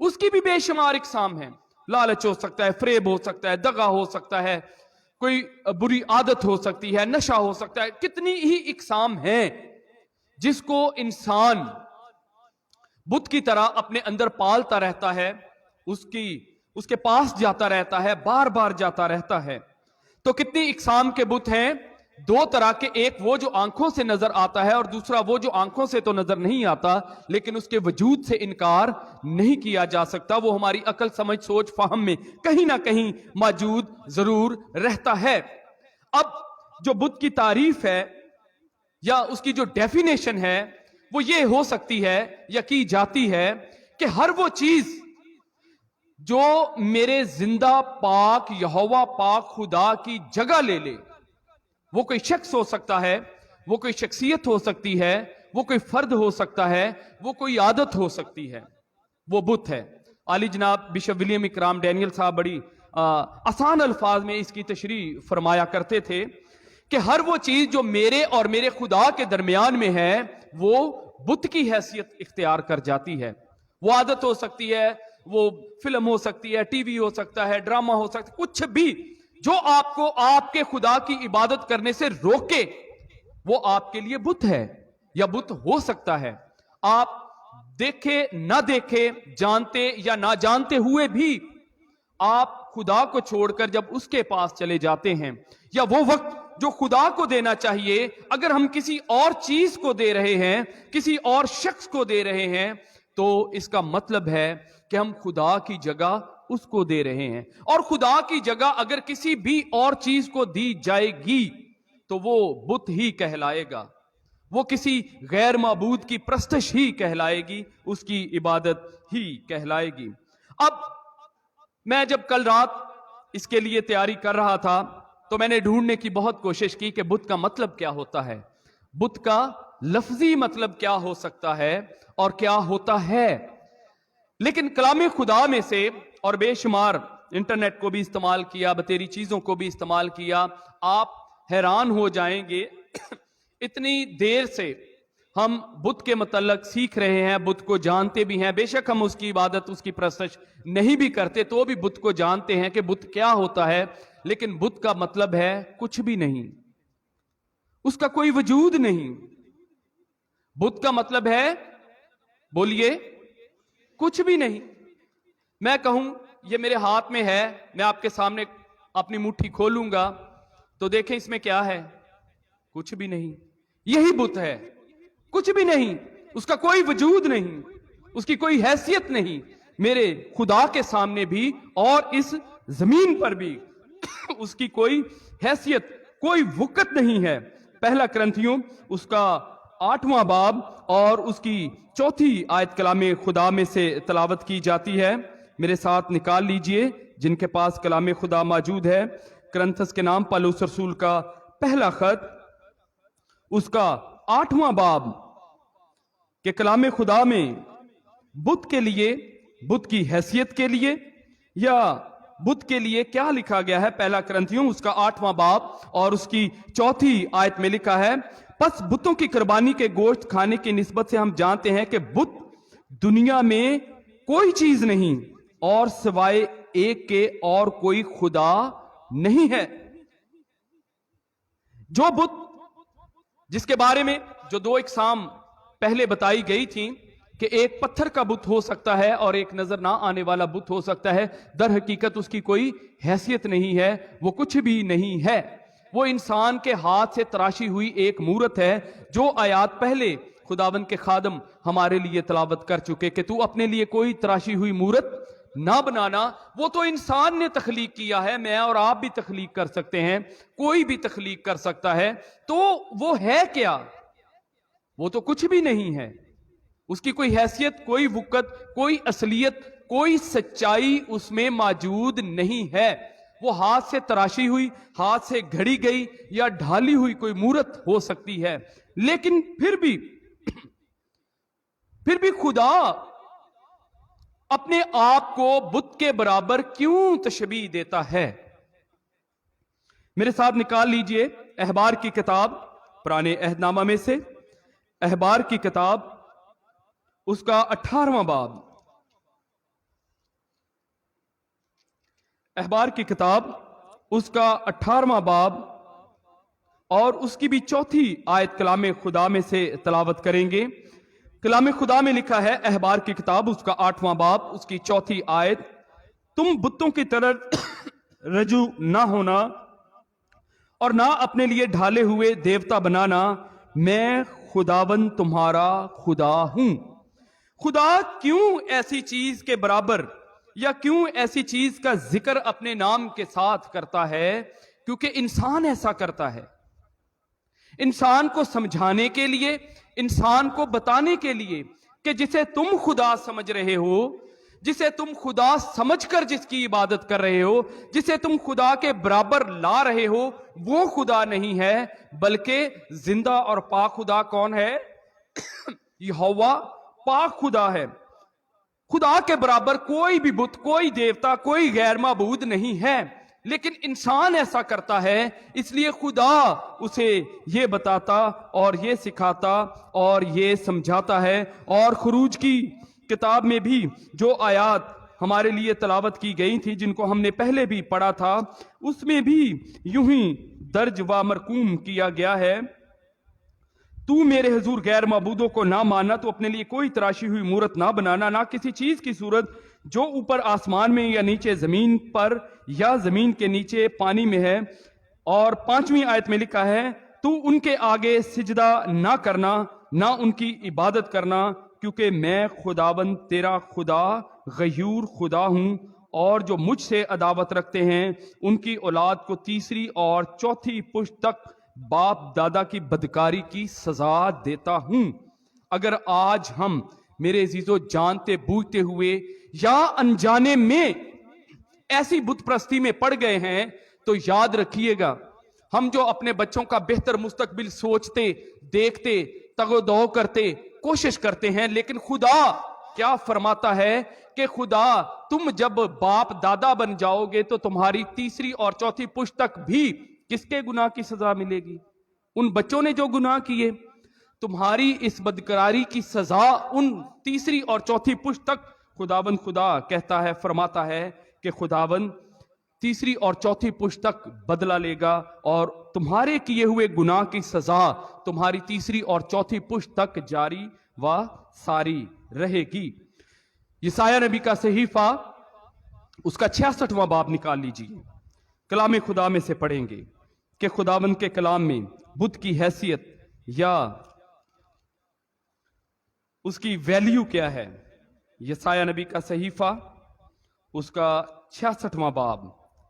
उसकी भी बेशुमार इकसाम है। लालच हो सकता है, फ्रेब हो सकता है, दगा हो सकता है, कोई बुरी आदत हो सकती है, नशा हो सकता है, कितनी ही इकसाम है जिसको इंसान बुत की तरह अपने अंदर पालता रहता है, उसके पास जाता रहता है, बार बार जाता रहता है। तो कितनी इकसाम के बुत हैं? दो तरह के, एक वो जो आंखों से नजर आता है, और दूसरा वो जो आंखों से तो नजर नहीं आता लेकिन उसके वजूद से इनकार नहीं किया जा सकता। वो हमारी अकल, समझ, सोच, फाहम में कहीं ना कहीं मौजूद जरूर रहता है। अब जो बुत की तारीफ है या उसकी जो डेफिनेशन है वो ये हो सकती है या की जाती है कि हर वो चीज जो मेरे जिंदा पाक यहोवा पाक खुदा की जगह ले ले, वो कोई शख्स हो सकता है, वो कोई शख्सियत हो सकती है, वो कोई फर्द हो सकता है, वो कोई आदत हो सकती है, वो बुत है। आली जनाब बिशप विलियम इकराम डैनियल साहब बड़ी आसान अल्फाज में इसकी तशरीह फरमाया करते थे कि हर वो चीज जो मेरे और मेरे खुदा के दरमियान में है वो बुत की हैसियत इख्तियार कर जाती है। वो आदत हो सकती है, वो फिल्म हो सकती है, टीवी हो सकता है, ड्रामा हो सकता है, कुछ भी जो आपको आपके खुदा की इबादत करने से रोके, वो आपके लिए बुत है या बुत हो सकता है। आप देखे ना देखे, जानते या ना जानते हुए भी आप खुदा को छोड़कर जब उसके पास चले जाते हैं, या वो वक्त जो खुदा को देना चाहिए अगर हम किसी और चीज को दे रहे हैं, किसी और शख्स को दे रहे हैं, तो इसका मतलब है कि हम खुदा की जगह उसको दे रहे हैं। और खुदा की जगह अगर किसी भी और चीज को दी जाएगी तो वो बुत ही कहलाएगा, वो किसी गैर माबूद की प्रस्तश ही कहलाएगी, उसकी इबादत ही कहलाएगी। अब मैं जब कल रात इसके लिए तैयारी कर रहा था तो मैंने ढूंढने की बहुत कोशिश की कि बुत का मतलब क्या होता है, बुत का लफ्जी मतलब क्या हो सकता है और क्या होता है। लेकिन कलाम खुदा में से और बेशुमार इंटरनेट को भी इस्तेमाल किया, बतेरी चीजों को भी इस्तेमाल किया, आप हैरान हो जाएंगे इतनी देर से ہم بت کے متعلق سیکھ رہے ہیں, بت کو جانتے بھی ہیں. بے شک ہم اس کی عبادت, اس کی پرستش نہیں بھی کرتے تو بھی بت کو جانتے ہیں کہ بت کیا ہوتا ہے. لیکن بت کا مطلب ہے کچھ بھی نہیں, اس کا کوئی وجود نہیں. بت کا مطلب ہے, بولیے, کچھ بھی نہیں. میں کہوں یہ میرے ہاتھ میں ہے, میں آپ کے سامنے اپنی مٹھی کھولوں گا تو دیکھیں اس میں کیا ہے, کچھ بھی نہیں. یہی بت ہے, کچھ بھی نہیں, اس کا کوئی وجود نہیں, اس کی کوئی حیثیت نہیں. میرے خدا کے سامنے بھی اور اس زمین پر بھی اس کی کوئی حیثیت, کوئی وقت نہیں ہے. پہلا کرنتھیوں اس کا 8واں باب اور اس کی 4 آیت کلام خدا میں سے تلاوت کی جاتی ہے. میرے ساتھ نکال لیجئے جن کے پاس کلام خدا موجود ہے. کرنتھس کے نام پالوس رسول کا پہلا خط اس کا 8واں باب کہ کلام خدا میں بت کے لیے, بت کی حیثیت کے لیے یا بت کے لیے کیا لکھا گیا ہے. پہلا کرنتھیوں اس کا 8واں باب اور اس کی 4 آیت میں لکھا ہے, پس بتوں کی قربانی کے گوشت کھانے کی نسبت سے ہم جانتے ہیں کہ بت دنیا میں کوئی چیز نہیں اور سوائے ایک کے اور کوئی خدا نہیں ہے. جو بت جس کے بارے میں جو 2 اقسام پہلے بتائی گئی تھی کہ ایک پتھر کا بت ہو سکتا ہے اور ایک نظر نہ آنے والا بت ہو سکتا ہے, در حقیقت اس کی کوئی حیثیت نہیں ہے, وہ کچھ بھی نہیں ہے. وہ انسان کے ہاتھ سے تراشی ہوئی ایک مورت ہے, جو آیات پہلے خداوند کے خادم ہمارے لیے تلاوت کر چکے کہ تو اپنے لیے کوئی تراشی ہوئی مورت نہ بنانا. وہ تو انسان نے تخلیق کیا ہے, میں اور آپ بھی تخلیق کر سکتے ہیں, کوئی بھی تخلیق کر سکتا ہے. تو وہ ہے کیا؟ وہ تو کچھ بھی نہیں ہے. اس کی کوئی حیثیت, کوئی وقت, کوئی اصلیت, کوئی سچائی اس میں موجود نہیں ہے. وہ ہاتھ سے تراشی ہوئی, ہاتھ سے گھڑی گئی یا ڈھالی ہوئی کوئی مورت ہو سکتی ہے. لیکن پھر بھی خدا اپنے آپ کو بت کے برابر کیوں تشبیہ دیتا ہے؟ میرے ساتھ نکال لیجئے احبار کی کتاب, پرانے عہد نامہ میں سے احبار کی کتاب اس کا 18واں باب, احبار کی کتاب اس کا 18واں باب اور اس کی بھی 4 آیت کلام خدا میں سے تلاوت کریں گے. کلام خدا میں لکھا ہے, احبار کی کتاب اس کا 8واں باب اس کی 4 آیت, تم بتوں کی طرح رجوع نہ ہونا اور نہ اپنے لیے ڈھالے ہوئے دیوتا بنانا, میں خداوند تمہارا خدا ہوں. خدا کیوں ایسی چیز کے برابر یا کیوں ایسی چیز کا ذکر اپنے نام کے ساتھ کرتا ہے؟ کیونکہ انسان ایسا کرتا ہے. انسان کو سمجھانے کے لیے, انسان کو بتانے کے لیے کہ جسے تم خدا سمجھ رہے ہو, جسے تم خدا سمجھ کر جس کی عبادت کر رہے ہو, جسے تم خدا کے برابر لا رہے ہو, وہ خدا نہیں ہے بلکہ زندہ اور پاک خدا کون ہے؟ یہوہ پاک خدا ہے. خدا کے برابر کوئی بھی بت, کوئی دیوتا, کوئی غیر معبود نہیں ہے. لیکن انسان ایسا کرتا ہے, اس لیے خدا اسے یہ بتاتا اور یہ سکھاتا اور یہ سمجھاتا ہے. اور خروج کی کتاب میں بھی جو آیات ہمارے لیے تلاوت کی گئی تھی, جن کو ہم نے پہلے بھی پڑھا تھا, اس میں بھی یوں ہی درج و مرقوم کیا گیا ہے, تو میرے حضور غیر معبودوں کو نہ ماننا, تو اپنے لیے کوئی تراشی ہوئی مورت نہ بنانا, نہ کسی چیز کی صورت جو اوپر آسمان میں یا نیچے زمین پر یا زمین کے نیچے پانی میں ہے. اور 5ویں آیت میں لکھا ہے, تو ان کے آگے سجدہ نہ کرنا, نہ ان کی عبادت کرنا, کیونکہ میں خداوند تیرا خدا غیور خدا ہوں, اور جو مجھ سے عداوت رکھتے ہیں ان کی اولاد کو 3 اور 4 پشت تک باپ دادا کی بدکاری کی سزا دیتا ہوں. اگر آج ہم میرے عزیزو جانتے بوجھتے ہوئے یا انجانے میں ایسی بت پرستی میں پڑ گئے ہیں, تو یاد رکھیے گا, ہم جو اپنے بچوں کا بہتر مستقبل سوچتے, دیکھتے, تگ و دو کرتے, کوشش کرتے ہیں, لیکن خدا کیا فرماتا ہے کہ خدا تم جب باپ دادا بن جاؤ گے تو تمہاری 3 اور 4 پشت تک بھی کس کے گناہ کی سزا ملے گی؟ ان بچوں نے جو گناہ کیے. तुम्हारी इस बदकरारी की सजा उन तीसरी और चौथी पुश्त तक खुदावंद खुदा कहता है, फरमाता है कि खुदावंद तीसरी और चौथी पुश्त तक बदला लेगा और तुम्हारे किए हुए गुनाह की सजा तुम्हारी तीसरी और चौथी पुश्त तक जारी व सारी रहेगी। यसाया नबी का सहीफा उसका 66वां बाब निकाल लीजिए, कलाम खुदा में से पढ़ेंगे कि खुदावंद के कलाम में बुत की हैसियत या उसकी वैल्यू क्या है। यसाया नबी का सहीफा उसका 66वां बाब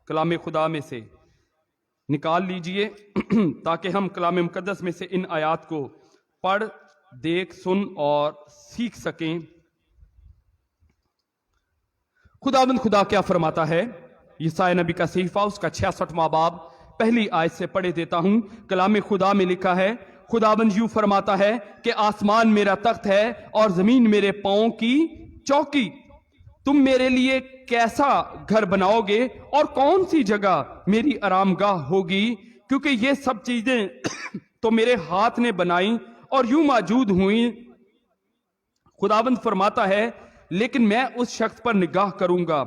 कलाम खुदा में से निकाल लीजिए ताकि हम कलाम मुकद्दस में से इन आयात को पढ़, देख, सुन और सीख सकें। खुदावंद खुदा क्या फरमाता है। यसाया नबी का सहीफा उसका 66वां बाब पहली आयत से पढ़े देता हूं। कलाम खुदा में लिखा है, खुदावंद यूं फरमाता है कि आसमान मेरा तख्त है और जमीन मेरे पांव की चौकी। तुम मेरे लिए कैसा घर बनाओगे और कौन सी जगह मेरी आरामगाह होगी, क्योंकि ये सब चीजें तो मेरे हाथ ने बनाई और यूं मौजूद हुई। खुदावंद फरमाता है, लेकिन मैं उस शख्स पर निगाह करूंगा,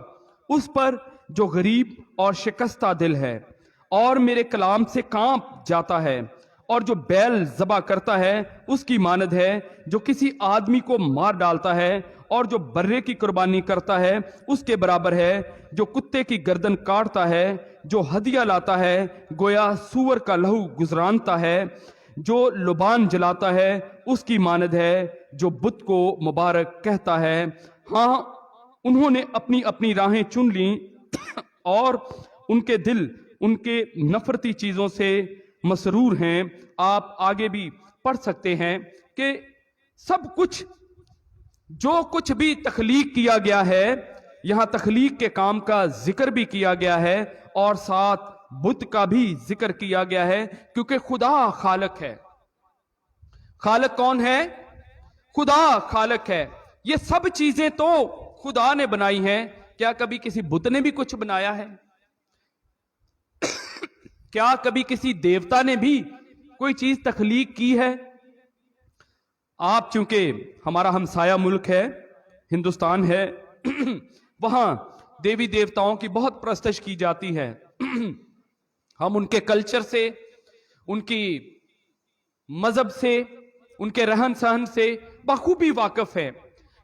उस पर जो गरीब और शिकस्ता दिल है और मेरे कलाम से कांप जाता है, और जो बैल ज़बा करता है उसकी मानद है, जो किसी आदमी को मार डालता है, और जो बर्रे की कुर्बानी करता है उसके बराबर है, जो कुत्ते की गर्दन काटता है, जो हदिया लाता है गोया सूअर का लहू गुजरानता है, जो लुबान जलाता है उसकी मानद है, जो बुत को मुबारक कहता है। हाँ, उन्होंने अपनी अपनी राहें चुन ली और उनके दिल उनके नफरती चीजों से मसरूर हैं। आप आगे भी पढ़ सकते हैं कि सब कुछ जो कुछ भी तख्लीक किया गया है, यहां तख्लीक के काम का जिक्र भी किया गया है और साथ बुत का भी जिक्र किया गया है, क्योंकि खुदा खालक है। खालक कौन है? खुदा खालक है। ये सब चीजें तो खुदा ने बनाई हैं। क्या कभी किसी बुत ने भी कुछ बनाया है? क्या कभी किसी देवता ने भी कोई चीज तख्लीक की है? आप चूंकि हमारा हमसाया मुल्क है, हिंदुस्तान है, वहां देवी देवताओं की बहुत प्रस्तश की जाती है। हम उनके कल्चर से, उनकी मजहब से, उनके रहन सहन से बखूबी वाकिफ है।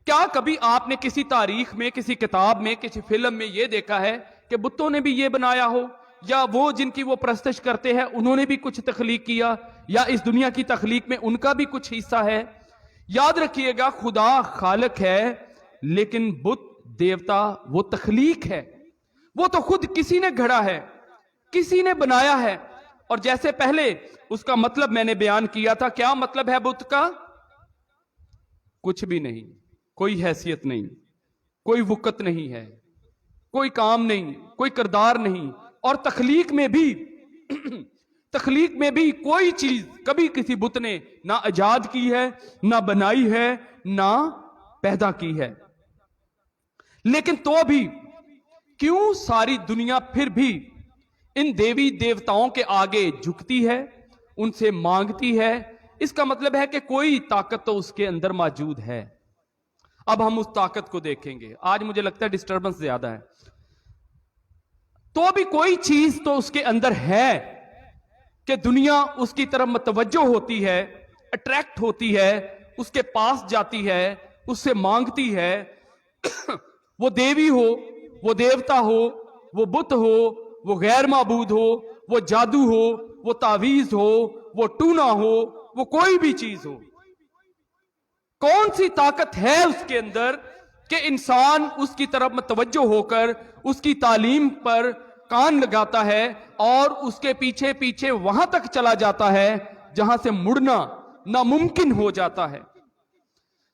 क्या कभी आपने किसी तारीख में, किसी किताब में, किसी फिल्म में यह देखा है कि बुतों ने भी ये बनाया हो, या वो जिनकी वो प्रस्तश करते हैं उन्होंने भी कुछ तख्लीक किया, या इस दुनिया की तख्लीक में उनका भी कुछ हिस्सा है? याद रखिएगा, खुदा खालक है, लेकिन बुत देवता वो तख्लीक है। वो तो खुद किसी ने गढ़ा है, किसी ने बनाया है। और जैसे पहले उसका मतलब मैंने बयान किया था, क्या मतलब है बुत का? कुछ भी नहीं, कोई हैसियत नहीं, कोई वुकत नहीं है, कोई काम नहीं, कोई किरदार नहीं। और तख्लीक में भी तख्लीक में भी कोई चीज कभी किसी बुत ने ना इजाद की है, ना बनाई है, ना पैदा की है। लेकिन तो भी क्यों सारी दुनिया फिर भी इन देवी देवताओं के आगे झुकती है, उनसे मांगती है? इसका मतलब है कि कोई ताकत तो उसके अंदर मौजूद है। अब हम उस ताकत को देखेंगे। आज मुझे लगता है डिस्टर्बेंस ज्यादा है। तो भी कोई चीज तो उसके अंदर है कि दुनिया उसकी तरफ मतवज्जो होती है, अट्रैक्ट होती है, उसके पास जाती है, उससे मांगती है। वो देवी हो, वो देवता हो, वो बुत हो, वो गैर माबूद हो, वो जादू हो, वो तावीज हो, वो टूना हो, वो कोई भी चीज हो। कौन सी ताकत है उसके अंदर कि इंसान उसकी तरफ मतवज्जो होकर उसकी तालीम पर कान लगाता है और उसके पीछे पीछे वहां तक चला जाता है जहां से मुड़ना नामुमकिन हो जाता है।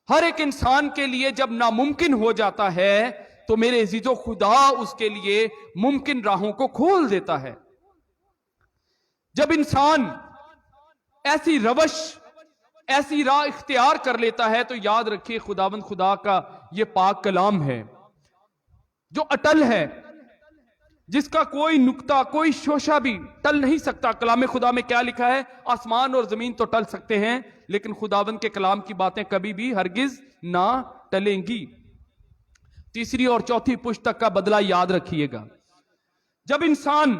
हर एक इंसान के लिए जब नामुमकिन हो जाता है तो मेरे अजीजों खुदा उसके लिए मुमकिन राहों को खोल देता है। जब इंसान ऐसी रवश, ऐसी राह इख्तियार कर लेता है तो याद रखिए खुदावंद खुदा का यह पाक कलाम है जो अटल है, जिसका कोई नुक्ता, कोई शोशा भी टल नहीं सकता। कलाम खुदा में क्या लिखा है? आसमान और जमीन तो टल सकते हैं, लेकिन खुदावंद के कलाम की बातें कभी भी हरगिज ना टलेंगी। तीसरी और चौथी पुस्तक का बदला याद रखिएगा। जब इंसान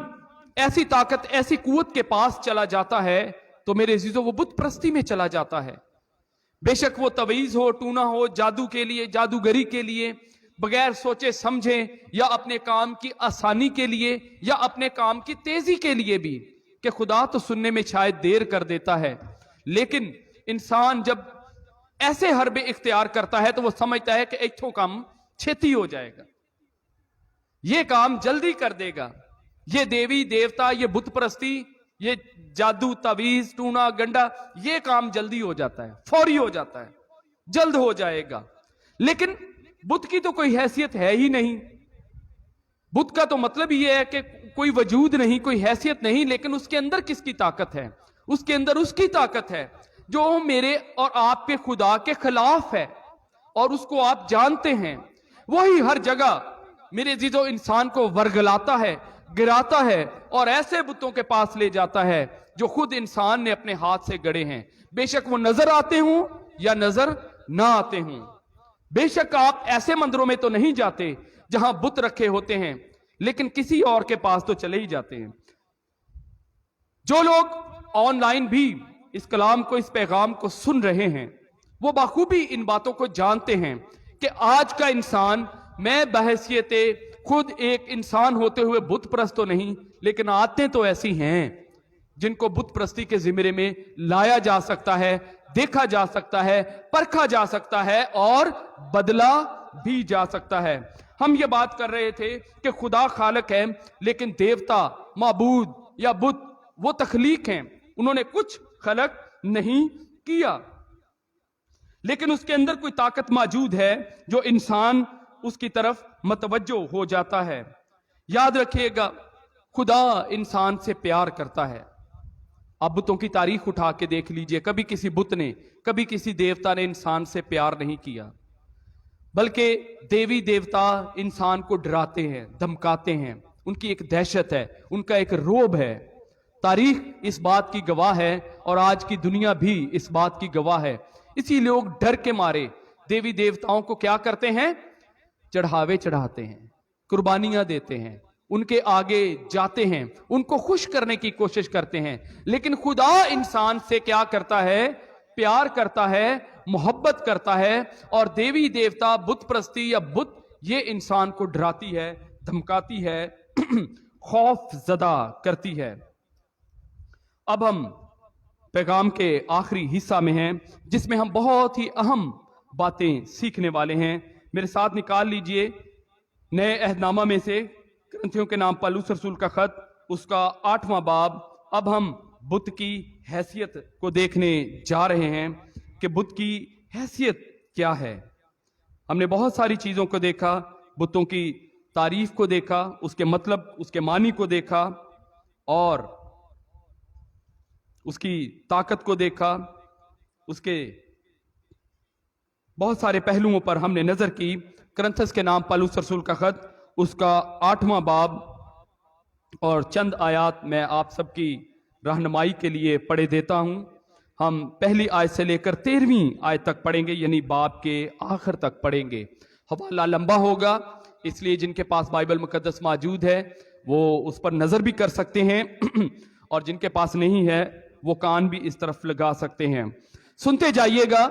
ऐसी ताकत, ऐसी कुव्वत के पास चला जाता है, तो मेरे अजीजों वो बुत परस्ती में चला जाता है। बेशक वो तवीज हो, टूना हो, जादू के लिए, जादूगरी के लिए, बगैर सोचे समझे, या अपने काम की आसानी के लिए, या अपने काम की तेजी के लिए भी, कि खुदा तो सुनने में शायद देर कर देता है, लेकिन इंसान जब ऐसे हरबे इख्तियार करता है तो वो समझता है कि इत्थों काम छेती हो जाएगा, ये काम जल्दी कर देगा। ये देवी देवता, ये बुत परस्ती, ये जादू, तवीज, टूना, गंडा, ये काम जल्दी हो जाता है, फौरी हो जाता है, जल्द हो जाएगा। लेकिन बुत की तो कोई हैसियत है ही नहीं। बुत का तो मतलब ये है कि कोई वजूद नहीं, कोई हैसियत नहीं, लेकिन उसके अंदर किसकी ताकत है? उसके अंदर उसकी ताकत है जो मेरे और आपके खुदा के खिलाफ है, और उसको आप जानते हैं। वही हर जगह मेरे अजीजों इंसान को वर्गलाता है, गिराता है, और ऐसे बुतों के पास ले जाता है जो खुद इंसान ने अपने हाथ से गढ़े हैं। बेशक वो नजर आते हों या नजर ना आते हों। बेशक आप ऐसे मंदिरों में तो नहीं जाते जहां बुत रखे होते हैं, लेकिन किसी और के पास तो चले ही जाते हैं। जो लोग ऑनलाइन भी इस कलाम को, इस पैगाम को सुन रहे हैं, वो बाखूबी इन बातों को जानते हैं कि आज का इंसान, मैं बहैसियत खुद एक इंसान होते हुए बुत परस्त तो नहीं, लेकिन आदतें तो ऐसी हैं जिनको बुत परस्ती के जिम्मे में लाया जा सकता है, देखा जा सकता है, परखा जा सकता है और बदला भी जा सकता है। हम ये बात कर रहे थे कि खुदा खालक है, लेकिन देवता, माबूद या बुत वो तखलीक हैं, उन्होंने कुछ खलक नहीं किया, लेकिन उसके अंदर कोई ताकत मौजूद है जो इंसान उसकी तरफ मतवज्जो हो जाता है। याद रखिएगा, खुदा इंसान से प्यार करता है। आप बुतों की तारीख उठा के देख लीजिए, कभी किसी बुत ने, कभी किसी देवता ने इंसान से प्यार नहीं किया, बल्कि देवी देवता इंसान को डराते हैं, धमकाते हैं। उनकी एक दहशत है, उनका एक रोब है। तारीख इस बात की गवाह है और आज की दुनिया भी इस बात की गवाह है। इसी लोग डर के मारे देवी देवताओं को क्या करते हैं? चढ़ावे चढ़ाते हैं, कुर्बानियां देते हैं, उनके आगे जाते हैं, उनको खुश करने की कोशिश करते हैं। लेकिन खुदा इंसान से क्या करता है? प्यार करता है, मोहब्बत करता है। और देवी देवता, बुत परस्ती या बुत, ये इंसान को डराती है, धमकाती है, खौफ ज़दा करती है। अब हम पैगाम के आखिरी हिस्सा में हैं, जिसमें हम बहुत ही अहम बातें सीखने वाले हैं। मेरे साथ निकाल लीजिए नए अहदनामा में से ग्रंथियों के नाम पौलुस रसूल का खत, उसका 8वां बाब। अब हम बुत की हैसियत को देखने जा रहे हैं कि बुत की हैसियत क्या है। हमने बहुत सारी चीजों को देखा, बुतों की तारीफ को देखा, उसके मतलब, उसके मानी को देखा, और उसकी ताकत को देखा, उसके बहुत सारे पहलुओं पर हमने नजर की। करंथस के नाम पौलुस रसूल का खत, उसका 8वां बाब, और चंद आयात मैं आप सबकी रहनुमाई के लिए पढ़े देता हूं। हम पहली आयत से लेकर 13वीं आयत तक पढ़ेंगे, यानी बाब के आखिर तक पढ़ेंगे। हवाला लंबा होगा, इसलिए जिनके पास बाइबल मुकद्दस मौजूद है वो उस पर नजर भी कर सकते हैं और जिनके पास नहीं है वो कान भी इस तरफ लगा सकते हैं। सुनते जाइएगा।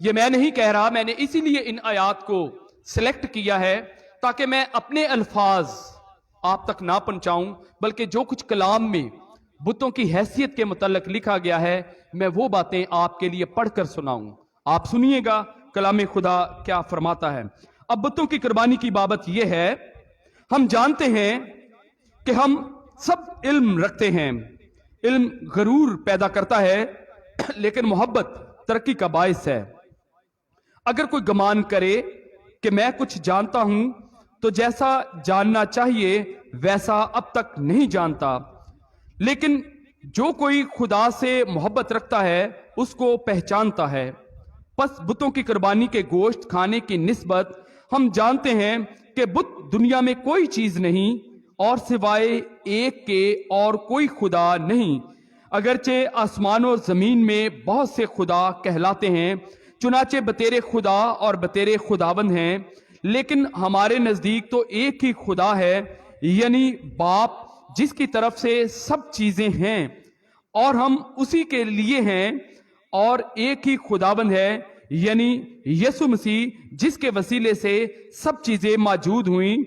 ये मैं नहीं कह रहा, मैंने इसीलिए इन आयात को सिलेक्ट किया है ताकि मैं अपने अल्फाज आप तक ना पहुंचाऊं, बल्कि जो कुछ कलाम में बुतों की हैसियत के मुतल्लिक लिखा गया है, मैं वो बातें आपके लिए पढ़कर सुनाऊं। आप सुनिएगा कलाम खुदा क्या फरमाता है। अब बुतों की कुर्बानी की बाबत यह है, हम जानते हैं कि हम सब इल्म रखते हैं। इल्म गरूर पैदा करता है, लेकिन मोहब्बत तरक्की का बायस है। अगर कोई गुमान करे कि मैं कुछ जानता हूं, तो जैसा जानना चाहिए वैसा अब तक नहीं जानता। लेकिन जो कोई खुदा से मोहब्बत रखता है उसको पहचानता है। बस बुतों की कुर्बानी के गोश्त खाने की निस्बत हम जानते हैं कि बुत दुनिया में कोई चीज नहीं اور سوائے ایک کے اور کوئی خدا نہیں۔ اگرچہ آسمان و زمین میں بہت سے خدا کہلاتے ہیں، چنانچہ بتیرے خدا اور بتیرے خداوند ہیں، لیکن ہمارے نزدیک تو ایک ہی خدا ہے، یعنی باپ، جس کی طرف سے سب چیزیں ہیں اور ہم اسی کے لیے ہیں، اور ایک ہی خداوند ہے، یعنی یسوع مسیح، جس کے وسیلے سے سب چیزیں موجود ہوئیں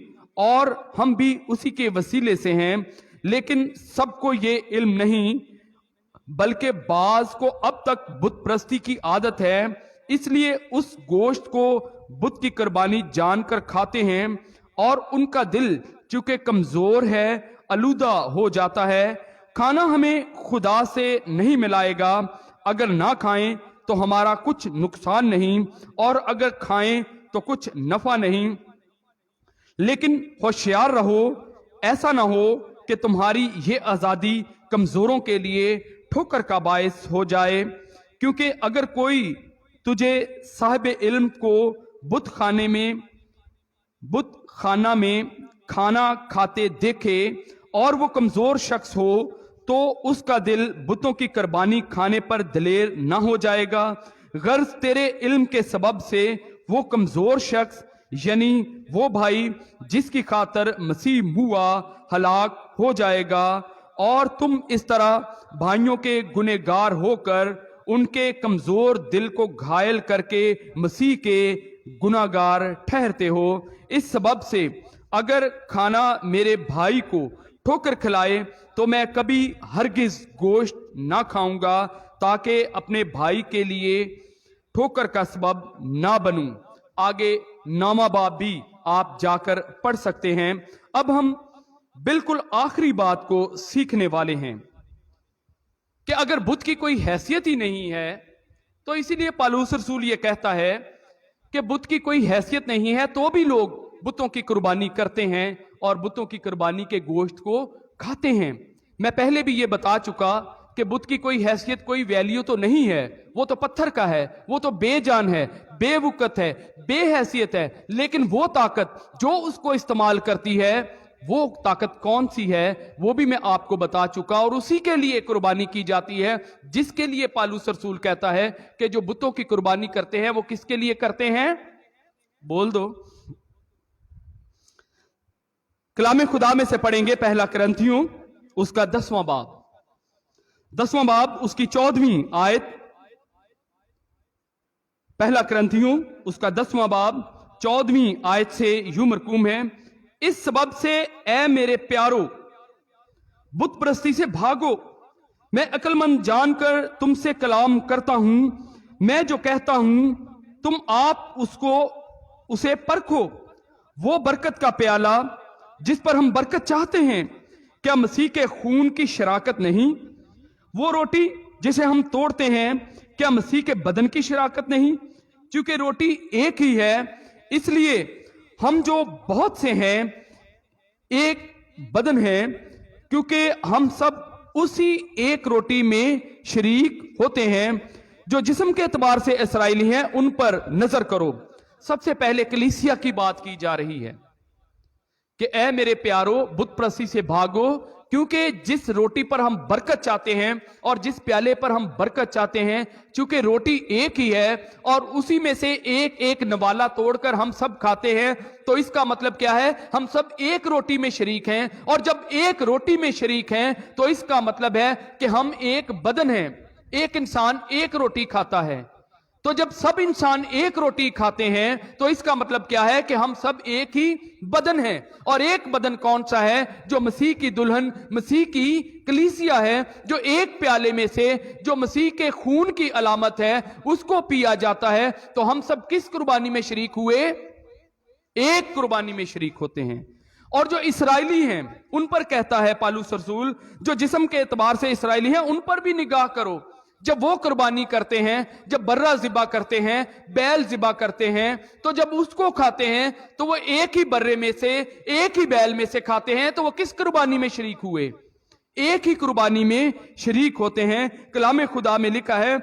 اور ہم بھی اسی کے وسیلے سے ہیں۔ لیکن سب کو یہ علم نہیں، بلکہ بعض کو اب تک بت پرستی کی عادت ہے، اس لیے اس گوشت کو بت کی قربانی جان کر کھاتے ہیں، اور ان کا دل چونکہ کمزور ہے آلودہ ہو جاتا ہے۔ کھانا ہمیں خدا سے نہیں ملائے گا، اگر نہ کھائیں تو ہمارا کچھ نقصان نہیں، اور اگر کھائیں تو کچھ نفع نہیں۔ لیکن ہوشیار رہو، ایسا نہ ہو کہ تمہاری یہ آزادی کمزوروں کے لیے ٹھوکر کا باعث ہو جائے، کیونکہ اگر کوئی تجھے صاحب علم کو بت خانہ میں کھانا کھاتے دیکھے اور وہ کمزور شخص ہو، تو اس کا دل بتوں کی قربانی کھانے پر دلیر نہ ہو جائے گا۔ غرض تیرے علم کے سبب سے وہ کمزور شخص، یعنی وہ بھائی جس کی خاطر مسیح ہوا، ہلاک ہو جائے گا، اور تم اس طرح بھائیوں کے گنہگار ہو کر ان کے کمزور دل کو گھائل کر کے مسیح کے گنہگار ٹھہرتے ہو۔ اس سبب سے اگر کھانا میرے بھائی کو ٹھوکر کھلائے تو میں کبھی ہرگز گوشت نہ کھاؤں گا، تاکہ اپنے بھائی کے لیے ٹھوکر کا سبب نہ بنوں۔ آگے نامہ باب بھی آپ جا کر پڑھ سکتے ہیں۔ اب ہم بالکل آخری بات کو سیکھنے والے ہیں کہ اگر بت کی کوئی حیثیت ہی نہیں ہے، تو اسی لیے پالوس رسول یہ کہتا ہے کہ بت کی کوئی حیثیت نہیں ہے تو بھی لوگ بتوں کی قربانی کرتے ہیں اور بتوں کی قربانی کے گوشت کو کھاتے ہیں۔ میں پہلے بھی یہ بتا چکا کہ بت کی کوئی حیثیت، کوئی ویلیو تو نہیں ہے، وہ تو پتھر کا ہے، وہ تو بے جان ہے، بے وقت ہے، بے حیثیت ہے، لیکن وہ طاقت جو اس کو استعمال کرتی ہے، وہ طاقت کون سی ہے وہ بھی میں آپ کو بتا چکا، اور اسی کے لیے قربانی کی جاتی ہے، جس کے لیے پالوس رسول کہتا ہے کہ جو بتوں کی قربانی کرتے ہیں وہ کس کے لیے کرتے ہیں؟ بول دو۔ کلام خدا میں سے پڑھیں گے پہلا کرنتھیوں اس کا 10واں باب اس کی 14ویں آیت۔ پہلا کرنتھیوں اس کا 10واں باب 14ویں آیت سے یوں مرقوم ہے: اس سبب سے اے میرے پیارو بت پرستی سے بھاگو، میں عقل مند جان کر تم سے کلام کرتا ہوں، میں جو کہتا ہوں تم آپ اسے پرکھو۔ وہ برکت کا پیالہ جس پر ہم برکت چاہتے ہیں، کیا مسیح کے خون کی شراکت نہیں؟ وہ روٹی جسے ہم توڑتے ہیں، کیا مسیح کے بدن کی شراکت نہیں؟ چونکہ روٹی ایک ہی ہے، اس لیے ہم جو بہت سے ہیں ایک بدن ہے، کیونکہ ہم سب اسی ایک روٹی میں شریک ہوتے ہیں۔ جو جسم کے اعتبار سے اسرائیلی ہیں ان پر نظر کرو۔ سب سے پہلے کلیسیا کی بات کی جا رہی ہے کہ اے میرے پیارو بت پرستی سے بھاگو، کیونکہ جس روٹی پر ہم برکت چاہتے ہیں اور جس پیالے پر ہم برکت چاہتے ہیں، چونکہ روٹی ایک ہی ہے اور اسی میں سے ایک ایک نوالا توڑ کر ہم سب کھاتے ہیں، تو اس کا مطلب کیا ہے؟ ہم سب ایک روٹی میں شریک ہیں، اور جب ایک روٹی میں شریک ہیں تو اس کا مطلب ہے کہ ہم ایک بدن ہیں۔ ایک انسان ایک روٹی کھاتا ہے، تو جب سب انسان ایک روٹی کھاتے ہیں تو اس کا مطلب کیا ہے کہ ہم سب ایک ہی بدن ہیں۔ اور ایک بدن کون سا ہے؟ جو مسیح کی دلہن، مسیح کی کلیسیا ہے، جو ایک پیالے میں سے جو مسیح کے خون کی علامت ہے اس کو پیا جاتا ہے۔ تو ہم سب کس قربانی میں شریک ہوئے؟ ایک قربانی میں شریک ہوتے ہیں۔ اور جو اسرائیلی ہیں ان پر کہتا ہے پالوس رسول، جو جسم کے اعتبار سے اسرائیلی ہیں ان پر بھی نگاہ کرو۔ جب وہ قربانی کرتے ہیں، جب برہ ذبح کرتے ہیں، بیل ذبح کرتے ہیں، تو جب اس کو کھاتے ہیں تو وہ ایک ہی برے میں سے، ایک ہی بیل میں سے کھاتے ہیں، تو وہ کس قربانی میں شریک ہوئے؟ ایک ہی قربانی میں شریک ہوتے ہیں۔ کلام خدا میں لکھا ہے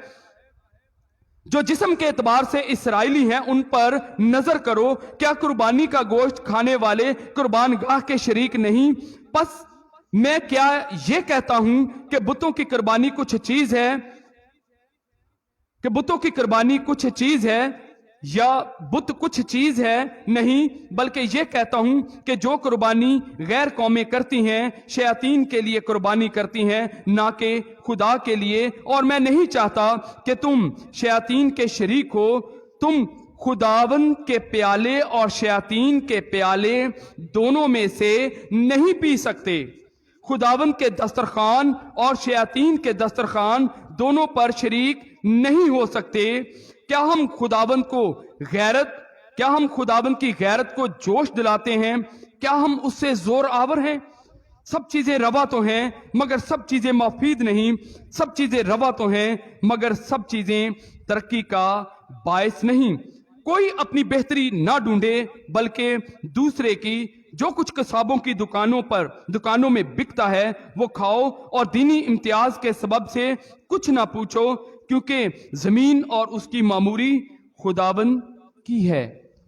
जो जिस्म के एतबार से इसराइली हैं उन पर नजर करो, क्या कुर्बानी का गोश्त खाने वाले कुर्बान गाह के शरीक नहीं? बस मैं क्या ये कहता हूं कि बुतों की कुर्बानी कुछ चीज है, कि बुतों की कुर्बानी कुछ चीज है या बुत कुछ चीज है? नहीं, बल्कि यह कहता हूं कि जो कुर्बानी गैर कौमें करती हैं शयातीन के लिए कुर्बानी करती हैं, ना कि खुदा के लिए। और मैं नहीं चाहता कि तुम शयातीन के शरीक हो। तुम खुदावन के प्याले और शयातीन के प्याले दोनों में से नहीं पी सकते। खुदावन के दस्तरखान और शयातीन के दस्तरखान दोनों पर शरीक नहीं हो सकते। क्या हम खुदावन की गैरत को जोश दिलाते हैं? क्या हम उससे जोर आवर हैं? सब चीजें रवा तो हैं मगर सब चीजें मुफीद नहीं, सब चीजें रवा तो हैं मगर सब चीजें तरक्की का बायस नहीं। कोई अपनी बेहतरी ना ढूंढे बल्कि दूसरे की। जो कुछ कसाबों की दुकानों में बिकता है वो खाओ, और दीनी इम्तियाज के सबब से कुछ ना पूछो, क्योंकि जमीन और उसकी मामूरी खुदावन की है।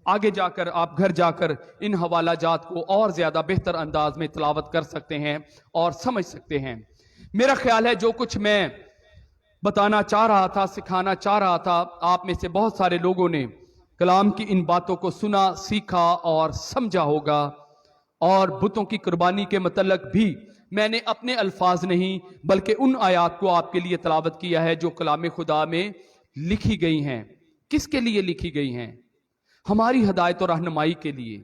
आगे जाकर आप घर जाकर इन हवाला जात को और ज्यादा बेहतर अंदाज में तिलावत कर सकते हैं और समझ सकते हैं। मेरा ख्याल है जो कुछ मैं बताना चाह रहा था, सिखाना चाह रहा था, आप में से बहुत सारे लोगों ने कलाम की इन बातों को सुना, सीखा और समझा होगा। और बुतों की कुर्बानी के मतलब भी मैंने अपने अल्फाज नहीं बल्कि उन आयात को आपके लिए तलावत किया है जो कलाम खुदा में लिखी गई हैं। किसके लिए लिखी गई हैं? हमारी हदायत और रहनुमाई के लिए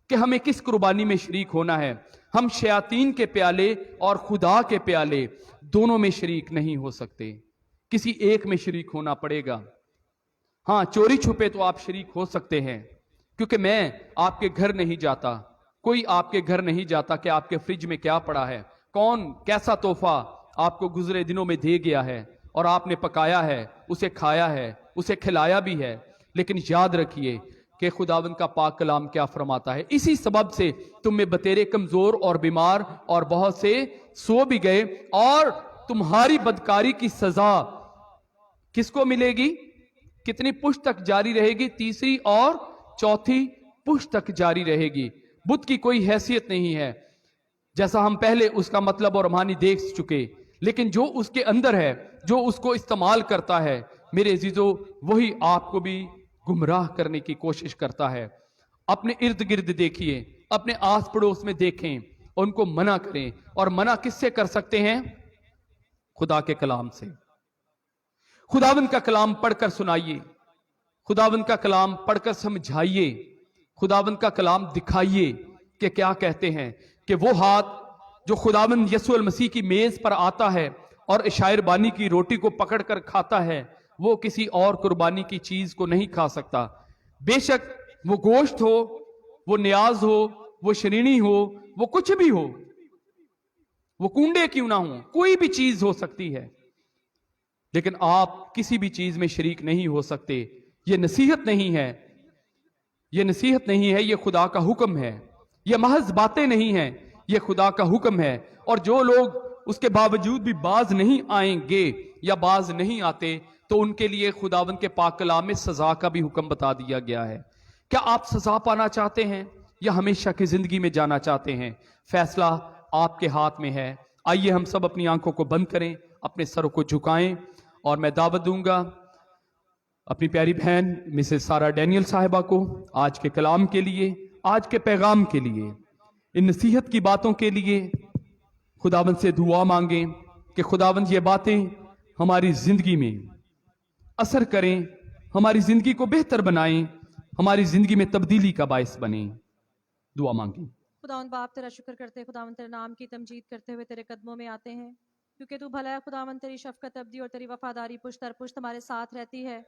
कि हमें किस कुर्बानी में शरीक होना है। हम शयातीन के प्याले और खुदा के प्याले दोनों में शरीक नहीं हो सकते, किसी एक में शरीक होना पड़ेगा। हाँ, चोरी छुपे तो आप शरीक हो सकते हैं, क्योंकि मैं आपके घर नहीं जाता, कोई आपके घर नहीं जाता कि आपके फ्रिज में क्या पड़ा है, कौन कैसा तोहफा आपको गुजरे दिनों में दे गया है और आपने पकाया है, उसे खाया है, उसे खिलाया भी है। लेकिन याद रखिए कि खुदावन का पाक कलाम क्या फरमाता है। इसी सबब से तुम में बतेरे कमजोर और बीमार और बहुत से सो भी गए, और तुम्हारी बदकारी की सजा किसको मिलेगी? कितनी पुश्त तक जारी रहेगी? तीसरी और चौथी पुश्त तक जारी रहेगी। बुत की कोई हैसियत नहीं है, जैसा हम पहले उसका मतलब और मानी देख चुके, लेकिन जो उसके अंदर है, जो उसको इस्तेमाल करता है, मेरे अजीजों, वही आपको भी गुमराह करने की कोशिश करता है। अपने इर्द गिर्द देखिए, अपने आस पड़ोस में देखें, उनको मना करें। और मना किससे कर सकते हैं? खुदा के कलाम से। खुदावन का कलाम पढ़कर सुनाइए, खुदावन का कलाम पढ़कर समझाइए, खुदावन का कलाम दिखाइए कि क्या कहते हैं। कि वो हाथ जो खुदावन यसुअल मसीह की मेज पर आता है और शायर बानी की रोटी को पकड़कर खाता है, वो किसी और कुर्बानी की चीज को नहीं खा सकता। बेशक वो गोश्त हो, वो न्याज हो, वो शरीनी हो, वो कुछ भी हो, वो कूंडे क्यों ना हो, कोई भी चीज हो सकती है, लेकिन आप किसी भी चीज में शरीक नहीं हो सकते। ये नसीहत नहीं है, ये नसीहत नहीं है, ये खुदा का हुक्म है। ये महज बातें नहीं हैं, ये खुदा का हुक्म है। और जो लोग उसके बावजूद भी बाज नहीं आएंगे या बाज नहीं आते, तो उनके लिए खुदावन के पाक कलाम में सजा का भी हुक्म बता दिया गया है। क्या आप सजा पाना चाहते हैं या हमेशा की जिंदगी में जाना चाहते हैं? फैसला आपके हाथ में है। आइए हम सब अपनी आंखों को बंद करें, अपने सरों को झुकाएं, और मैं दावत दूंगा अपनी प्यारी बहन मिसेस सारा डैनियल साहिबा को आज के कलाम के लिए, आज के पैगाम के लिए, इन नसीहत की बातों के लिए खुदावंद से दुआ मांगें कि खुदावंद ये बातें हमारी जिंदगी में असर करें, हमारी जिंदगी को बेहतर बनाएं, हमारी जिंदगी में तब्दीली का बायस बने। दुआ मांगें। खुदावंद बाप तेरा शुक्र करते हैं, खुदावंद तेरे नाम की तमजीद करते हुए तेरे कदमों में आते हैं, क्योंकि तू भला है खुदावंद। तेरी शफकत अब्दी और तेरी वफादारी पुश्त दर पुश्त हमारे साथ रहती है।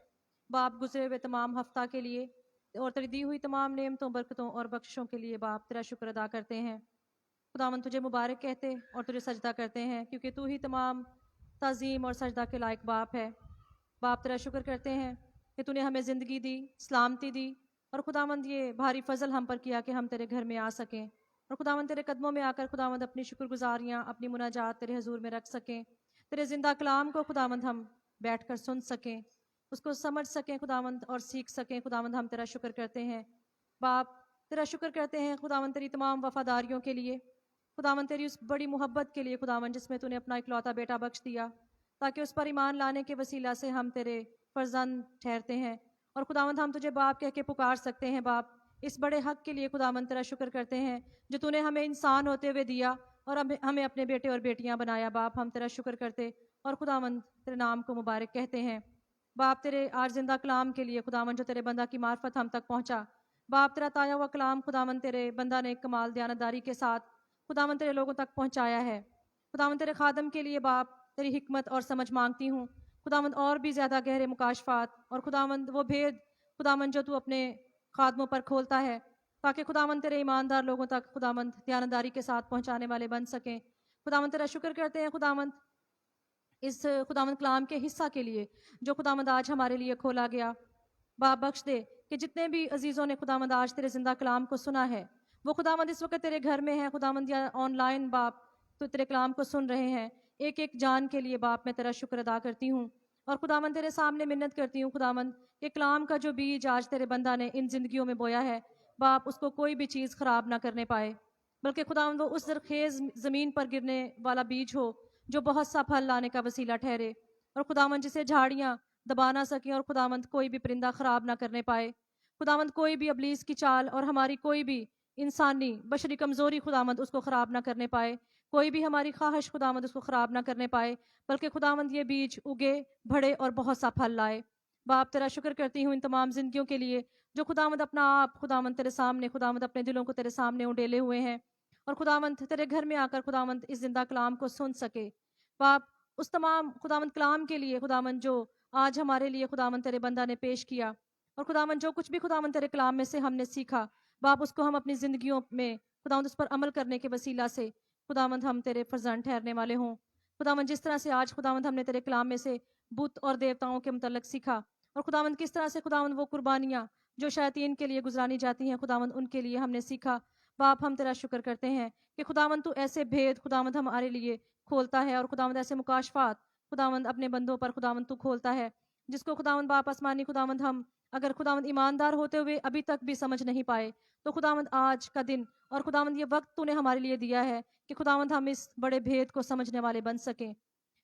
बाप गुजरे हुए तमाम हफ्ता के लिए और तेरी दी हुई तमाम नेमतों, बरकतों और बख्शिशों के लिए बाप तेरा शुक्र अदा करते हैं। खुदावंद तुझे मुबारक कहते और तुझे सजदा करते हैं, क्योंकि तू ही तमाम ताज़ीम और सजदा के लायक बाप है। बाप तेरा शुक्र करते हैं कि तूने हमें ज़िंदगी दी, सलामती दी, और खुदावंद ये भारी फजल हम पर किया कि हम तेरे घर में आ सकें, और खुदावंद तेरे कदमों में आकर खुदावंद अपनी शुक्रगुजारियाँ, अपनी मुनाजात तेरे हजूर में रख सकें। तेरे जिंदा कलाम को खुदावंद हम बैठ कर सुन सकें। اس کو سمجھ سکیں خداوند اور سیکھ سکیں خداوند. ہم تیرا شکر کرتے ہیں باپ, تیرا شکر کرتے ہیں خداوند تیری تمام وفاداریوں کے لیے, خداوند تیری اس بڑی محبت کے لیے خداوند جس میں تو نے اپنا اکلوتا بیٹا بخش دیا تاکہ اس پر ایمان لانے کے وسیلہ سے ہم تیرے فرزند ٹھہرتے ہیں. اور خداوند ہم تجھے باپ کہہ کے پکار سکتے ہیں باپ. اس بڑے حق کے لیے خداوند تیرا شکر کرتے ہیں جو تو نے ہمیں انسان ہوتے ہوئے دیا اور ہمیں اپنے بیٹے اور بیٹیاں بنایا باپ. ہم تیرا شکر کرتے اور خداوند تیرے نام کو مبارک کہتے ہیں باپ. تیرے آج زندہ کلام کے لیے خداوند جو تیرے بندہ کی معرفت ہم تک پہنچا باپ, تیرا تایا ہوا کلام خداوند تیرے بندہ نے کمال دیانتداری کے ساتھ خداوند تیرے لوگوں تک پہنچایا ہے. خداوند تیرے خادم کے لیے باپ تیری حکمت اور سمجھ مانگتی ہوں خداوند, اور بھی زیادہ گہرے مکاشفات اور خداوند وہ بھید خداوند جو تو اپنے خادموں پر کھولتا ہے تاکہ خداوند تیرے ایماندار لوگوں تک خداوند دیانتداری کے ساتھ پہنچانے والے بن سکیں. خداوند تیرا شکر کرتے ہیں خداوند اس خداوند کلام کے حصہ کے لیے جو خداوند آج ہمارے لیے کھولا گیا باپ. بخش دے کہ جتنے بھی عزیزوں نے خداوند آج تیرے زندہ کلام کو سنا ہے وہ خداوند اس وقت تیرے گھر میں ہیں خداوند یا آن لائن باپ تو تیرے کلام کو سن رہے ہیں. ایک ایک جان کے لیے باپ میں تیرا شکر ادا کرتی ہوں اور خداوند تیرے سامنے منت کرتی ہوں خداوند کہ کلام کا جو بیج آج تیرے بندہ نے ان زندگیوں میں بویا ہے باپ اس کو کوئی بھی چیز خراب نہ کرنے پائے بلکہ خداوند وہ اس زرخیز زمین پر گرنے والا بیج ہو جو بہت سا پھل لانے کا وسیلہ ٹھہرے اور خداوند جسے جھاڑیاں دبا نہ سکیں اور خداوند کوئی بھی پرندہ خراب نہ کرنے پائے. خداوند کوئی بھی ابلیس کی چال اور ہماری کوئی بھی انسانی بشری کمزوری خداوند اس کو خراب نہ کرنے پائے, کوئی بھی ہماری خواہش خداوند اس کو خراب نہ کرنے پائے بلکہ خداوند یہ بیج اگے بڑھے اور بہت سا پھل لائے. باپ تیرا شکر کرتی ہوں ان تمام زندگیوں کے لیے جو خداوند اپنا آپ خداوند تیرے سامنے خداوند اپنے دلوں کو تیرے سامنے اڈیلے ہوئے ہیں اور خداوند تیرے گھر میں آ کر خداوند اس زندہ کلام کو سن سکے باپ. اس تمام خداوند کلام کے لیے خداوند جو آج ہمارے لیے خداوند تیرے بندہ نے پیش کیا اور خداوند جو کچھ بھی خداوند تیرے کلام میں سے ہم نے سیکھا باپ اس کو ہم اپنی زندگیوں میں خداوند اس پر عمل کرنے کے وسیلہ سے خداوند ہم تیرے فرزند ٹھہرنے والے ہوں. خداوند جس طرح سے آج خداوند ہم نے تیرے کلام میں سے بت اور دیوتاؤں کے متعلق سیکھا اور خداوند کس طرح سے خداوند وہ قربانیاں جو شیاطین کے لیے گزرانی جاتی ہیں خداوند ان کے لیے ہم نے سیکھا باپ. ہم تیرا شکر کرتے ہیں کہ خداوند تو ایسے بھید خداوند ہمارے لیے کھولتا ہے اور خداوند ایسے مکاشفات خداوند اپنے بندوں پر خداوند تو کھولتا ہے جس کو خداوند باپ آسمانی خداوند ہم اگر خداوند ایماندار ہوتے ہوئے ابھی تک بھی سمجھ نہیں پائے تو خداوند آج کا دن اور خداوند یہ وقت تو نے ہمارے لیے دیا ہے کہ خداوند ہم اس بڑے بھید کو سمجھنے والے بن سکیں.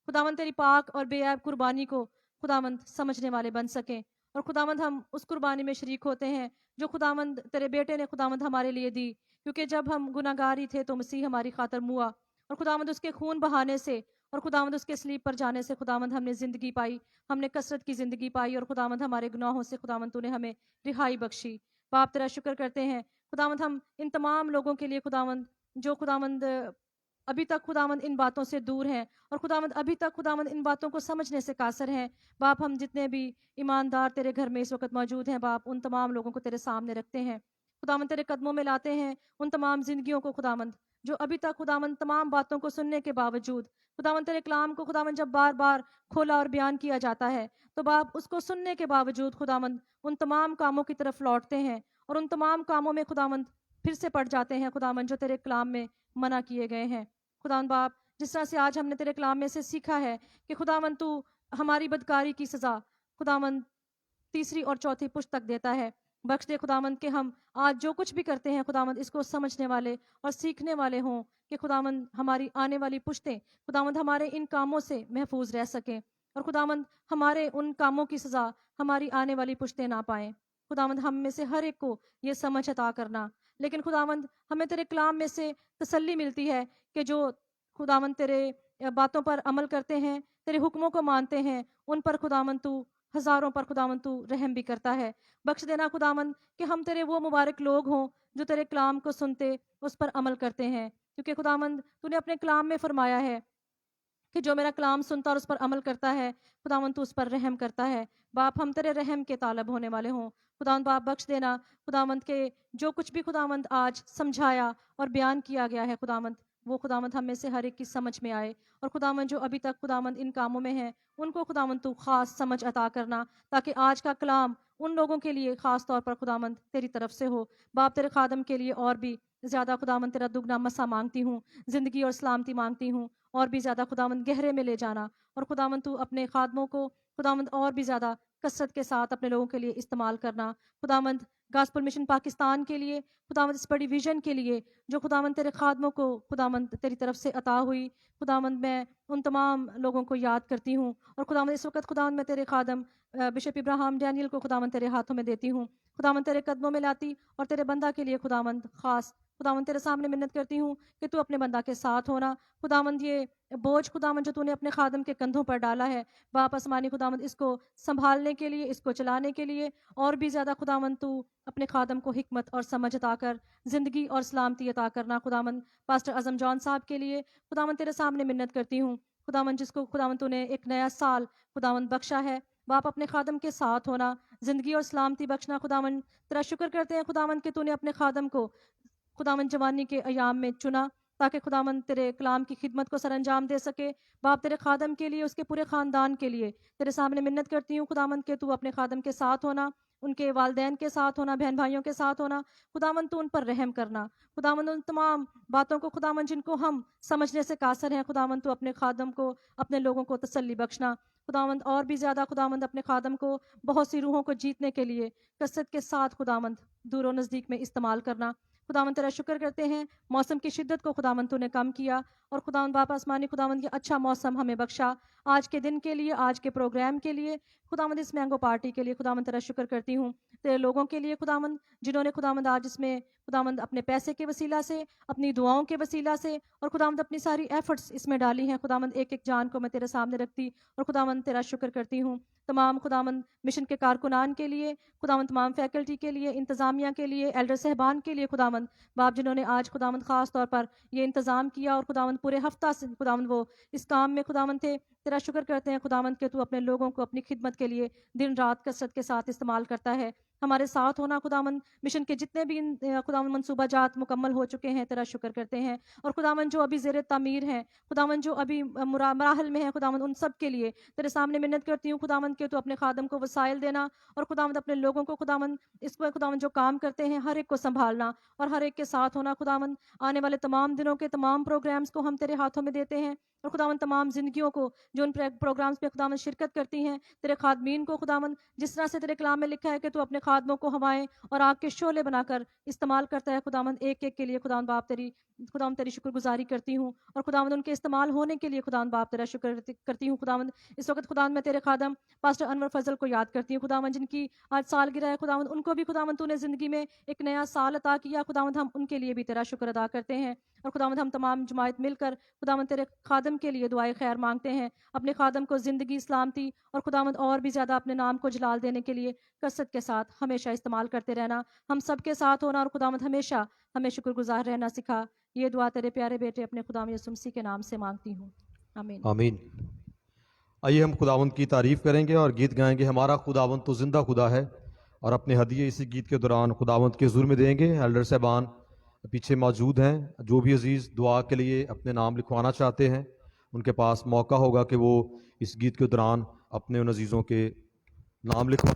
خداوند تیری پاک اور بے عیب قربانی کو خداوند سمجھنے والے بن سکیں اور خداوند ہم اس قربانی میں شریک ہوتے ہیں جو خداوند تیرے بیٹے نے خداوند ہمارے لیے دی کیونکہ جب ہم گناہگار ہی تھے تو مسیح ہماری خاطر ہوا اور خداوند اس کے خون بہانے سے اور خداوند اس کے سلیب پر جانے سے خداوند ہم نے زندگی پائی, ہم نے کثرت کی زندگی پائی اور خداوند ہمارے گناہوں سے خداوند تو نے ہمیں رہائی بخشی. باپ تیرا شکر کرتے ہیں خداوند ہم ان تمام لوگوں کے لیے خداوند جو خداوند ابھی تک خداوند ان باتوں سے دور ہیں اور خداوند ابھی تک خداوند ان باتوں کو سمجھنے سے قاصر ہیں باپ. ہم جتنے بھی ایماندار تیرے گھر میں اس وقت موجود ہیں باپ ان تمام لوگوں کو تیرے سامنے رکھتے ہیں خداوند, تیرے قدموں میں لاتے ہیں ان تمام زندگیوں کو خداوند جو ابھی تک خداوند تمام باتوں کو سننے کے باوجود خداوند تیرے کلام کو خداوند جب بار بار کھولا اور بیان کیا جاتا ہے تو باپ اس کو سننے کے باوجود خداوند ان تمام کاموں کی طرف لوٹتے ہیں اور ان تمام کاموں میں خداوند پھر سے پڑ جاتے ہیں خداوند جو تیرے کلام میں منع کیے گئے ہیں. خداوند باپ جس طرح سے آج ہم نے تیرے کلام میں سے سیکھا ہے کہ خداوند تو ہماری بدکاری کی سزا خداوند تیسری اور چوتھی پشت تک دیتا ہے. بخش دے خداوند کہ ہم آج جو کچھ بھی کرتے ہیں خداوند اس کو سمجھنے والے اور سیکھنے والے ہوں کہ خداوند ہماری آنے والی پشتیں خداوند ہمارے ان کاموں سے محفوظ رہ سکیں اور خداوند ہمارے ان کاموں کی سزا ہماری آنے والی پشتیں نہ پائیں. خداوند ہم میں سے ہر ایک کو یہ سمجھ عطا کرنا. لیکن خداوند ہمیں تیرے کلام میں سے تسلی ملتی ہے کہ جو خداوند تیرے باتوں پر عمل کرتے ہیں تیرے حکموں کو مانتے ہیں ان پر خداوند تو ہزاروں پر خداوند تو رحم بھی کرتا ہے. بخش دینا خداوند کہ ہم تیرے وہ مبارک لوگ ہوں جو تیرے کلام کو سنتے اس پر عمل کرتے ہیں کیونکہ خداوند تو نے اپنے کلام میں فرمایا ہے کہ جو میرا کلام سنتا اور اس پر عمل کرتا ہے خداوند تو اس پر رحم کرتا ہے. باپ ہم تیرے رحم کے طالب ہونے والے ہوں خداوند باپ. بخش دینا خداوند کے جو کچھ بھی خداوند آج سمجھایا اور بیان کیا گیا ہے خداوند وہ خداوند ہم میں سے ہر ایک کی سمجھ میں آئے اور خداوند جو ابھی تک خداوند ان کاموں میں ہیں ان کو خداوند تو خاص سمجھ عطا کرنا تاکہ آج کا کلام ان لوگوں کے لیے خاص طور پر خداوند تیری طرف سے ہو. باپ تیرے خادم کے لیے اور بھی زیادہ خداوند تیرا دگنا مسا مانگتی ہوں, زندگی اور سلامتی مانگتی ہوں, اور بھی زیادہ خداوند گہرے میں لے جانا اور خداوند تو اپنے خادموں کو خداوند اور بھی زیادہ कसरत के साथ अपने लोगों के लिए इस्तेमाल करना। खुदावंद गास्पल मिशन पाकिस्तान के लिए, खुदावंद इस बड़ी विजन के लिए जो खुदावंद तेरे खादमों को खुदावंद तेरी तरफ से अता हुई, खुदावंद मैं उन तमाम लोगों को याद करती हूँ। और खुदावंद इस वक्त खुदावंद मैं तेरे खादम बिशप इब्राहिम डैनियल को खुदावंद तेरे हाथों में देती हूँ, खुदावंद तेरे कदमों में लाती और तेरे बंदा के लिए खुदावंद खास खुदावंद तेरे सामने मिन्नत करती हूँ कि तू अपने बंदा के साथ होना। खुदावंद ये बोझ खुदावंद जो तूने अपने खादम के कंधों पर डाला है बाप आसमानी खुदावंद, इसको संभालने के लिए, इसको चलाने के लिए और भी ज़्यादा खुदावंद तू अपने खादम को हिकमत और समझ अता कर, ज़िंदगी और सलामती अता करना। खुदावंद पास्टर अज़म जॉन साहब के लिए खुदावंद तेरे सामने मिन्नत करती हूँ खुदावंद, जिसको खुदावंद तूने एक नया साल खुदावंद बख्शा है बाप, अपने खादम के साथ होना, ज़िंदगी और सलामती बख्शना। खुदावंद तेरा शुक्र करते हैं खुदावंद कि तूने अपने खादम को खुदावंद जवानी के अयाम में चुना ताकि खुदावंद तेरे कलाम की खिदमत को सरअंजाम दे सके। बाप तेरे खादम के लिए, उसके पूरे ख़ानदान के लिए तेरे सामने मिन्नत करती हूँ खुदावंद के तू अपने खादम के साथ होना, उनके वालदैन के साथ होना, बहन भाइयों के साथ होना। खुदावंद तू उन पर रहम करना। खुदावंद उन तमाम बातों को खुदावंद जिनको हम समझने से कासर हैं, खुदावंद तू अपने खादम को, अपने लोगों को तसल्ली बख्शना। खुदावंद और भी ज़्यादा खुदावंद अपने खादम को बहुत सी रूहों को जीतने के लिए कसरत के साथ खुदावंद दूर और नज़दीक में इस्तेमाल करना। खुदावंद तेरा शुक्र करते हैं मौसम की शिद्दत को खुदावंद तूने कम किया और खुदावंद बाप आसमानी खुदावंद ये अच्छा मौसम हमें बख्शा आज के दिन के लिए, आज के प्रोग्राम के लिए। खुदावंद इस मैंगो पार्टी के लिए खुदावंद तेरा शुक्र करती हूँ, तेरे लोगों के लिए खुदावंद जिन्होंने खुदावंद आज इसमें खुदावंद अपने पैसे के वसीला से, अपनी दुआओं के वसीला से और खुदावंद अपनी सारी एफर्ट्स इसमें डाली हैं। खुदावंद एक एक जान को मैं तेरे सामने रखती और खुदावंद तेरा शुक्र करती हूँ तमाम खुदावंद मिशन के कारकुनान के लिए, खुदावंद तमाम फैकल्टी के लिए, इंतज़ामिया के लिए, एल्डर साहबान के लिए खुदावंद बाप जिन्होंने आज खुदावंद ख़ास तौर पर ये इंतज़ाम किया और खुदावंद पूरे हफ्ता से खुदावंद वो इस काम में खुदावंद थे। तेरा शुक्र करते हैं खुदावंद के तू अपने लोगों को अपनी खिदमत के लिए दिन रात कसरत के साथ इस्तेमाल करता है। हमारे साथ होना खुदावंद, मिशन के जितने भी खुदावंद मंसूबा जात मुकम्मल हो चुके हैं तेरा शुक्र करते हैं और खुदावंद जो अभी ज़ेर तामीर हैं, खुदावंद जो अभी मराहल में हैं खुदावंद, उन सब के लिए तेरे सामने मिन्नत करती हूँ खुदावंद के तू अपने खादम को वसाइल देना और खुदावंद अपने लोगों को खुदावंद इस पर खुदावंद जो काम करते हैं हर एक को संभालना और हर एक के साथ होना। खुदावंद आने वाले तमाम दिनों के तमाम प्रोग्राम्स को हम तेरे हाथों में देते हैं और खुदावंद तमाम जिंदगियों को जो उन प्रोग्राम्स पे खुदावंद शिरकत करती हैं, तेरे खादमीन को खुदावंद जिस तरह से तेरे कलाम में लिखा है कि तू अपने खादमों को हवाएं और आग के शोले बनाकर इस्तेमाल करता है खुदावंद, एक एक के लिए खुदावंद बाप खुदावंद तेरी शुक्रगुजारी करती हूँ और खुदावंद उनके इस्तेमाल होने के लिए खुदावंद बाप तेरा शुक्र करती हूँ। खुदावंद इस वक्त खुदावंद मैं तेरे खादम पास्टर अनवर फजल को याद करती हूँ खुदावंद, जिनकी आज सालगिरह है खुदावंद, उनको भी खुदावंद तूने ज़िंदगी में एक नया साल अता किया खुदावंद, हम उनके लिए भी तेरा शुक्र अदा करते हैं और खुदावंद हम तमाम जमात मिलकर खुदावंद तेरे खादम के लिए दुआए खैर मांगते हैं, अपने खादम को ज़िंदगी, सलामती और खुदावंद और भी ज़्यादा अपने नाम को जलाल देने के लिए कसरत के साथ हमेशा इस्तेमाल करते रहना, हम सब के साथ होना और खुदावंद हमेशा हमें शुक्रगुजार रहना सिखा। ये दुआ तेरे प्यारे बेटे अपने खुदा यीशु मसीह के नाम से मांगती हूँ, आमीन। आमीन। आइए हम खुदावंद की तारीफ़ करेंगे और गीत गाएंगे, हमारा खुदावंद तो जिंदा खुदा है, और अपने हदिये इसी गीत के दौरान खुदावंद के हुज़ूर में देंगे। एल्डर साहबान पीछे मौजूद हैं, जो भी अजीज़ दुआ के लिए अपने नाम लिखवाना चाहते हैं उनके पास मौका होगा कि वो इस गीत के दौरान अपने उन अजीज़ों के नाम लिखवा।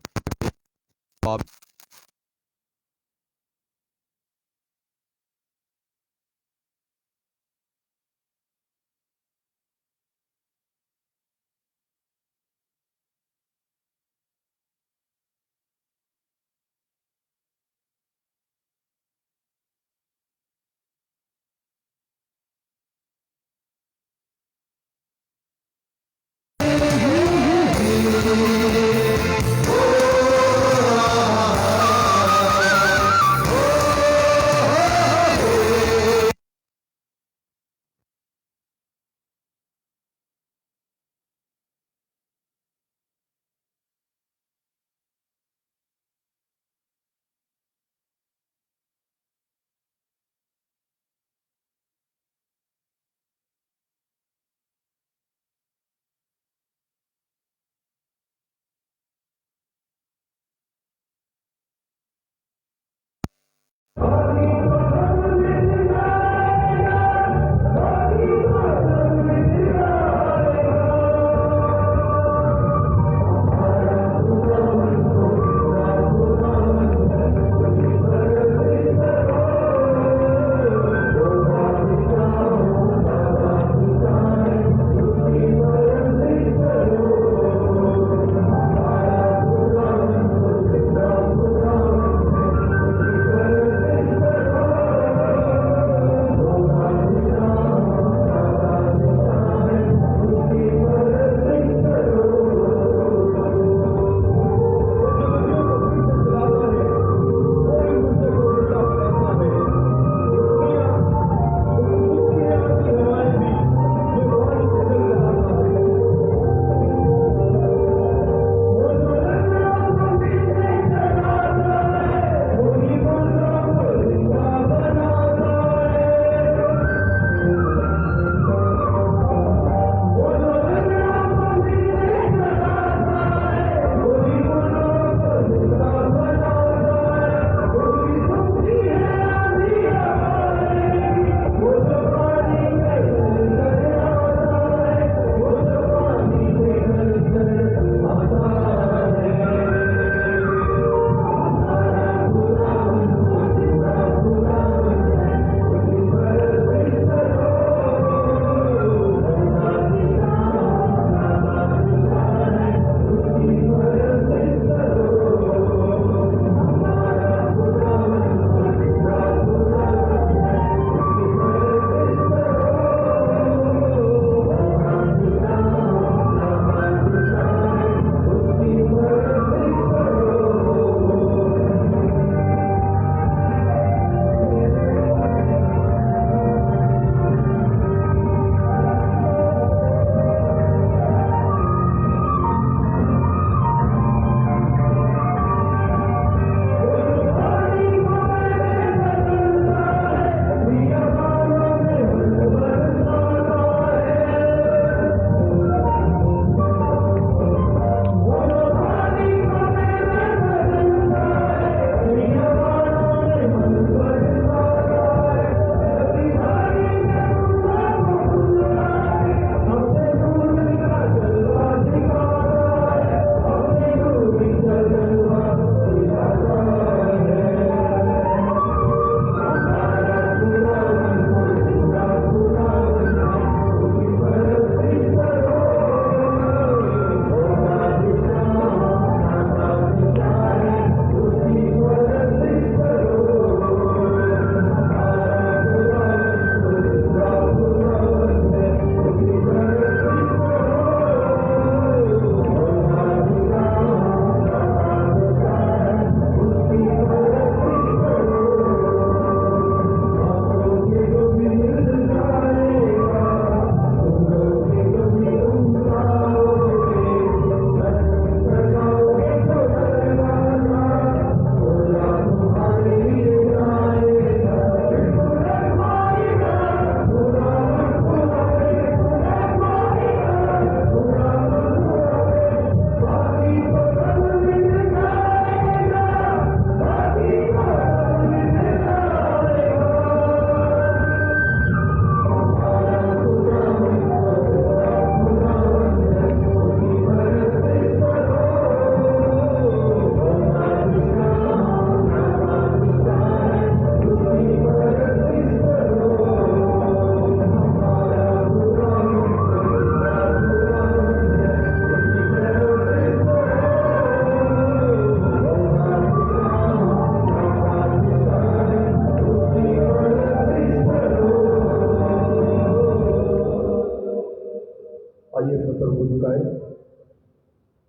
झुकाए।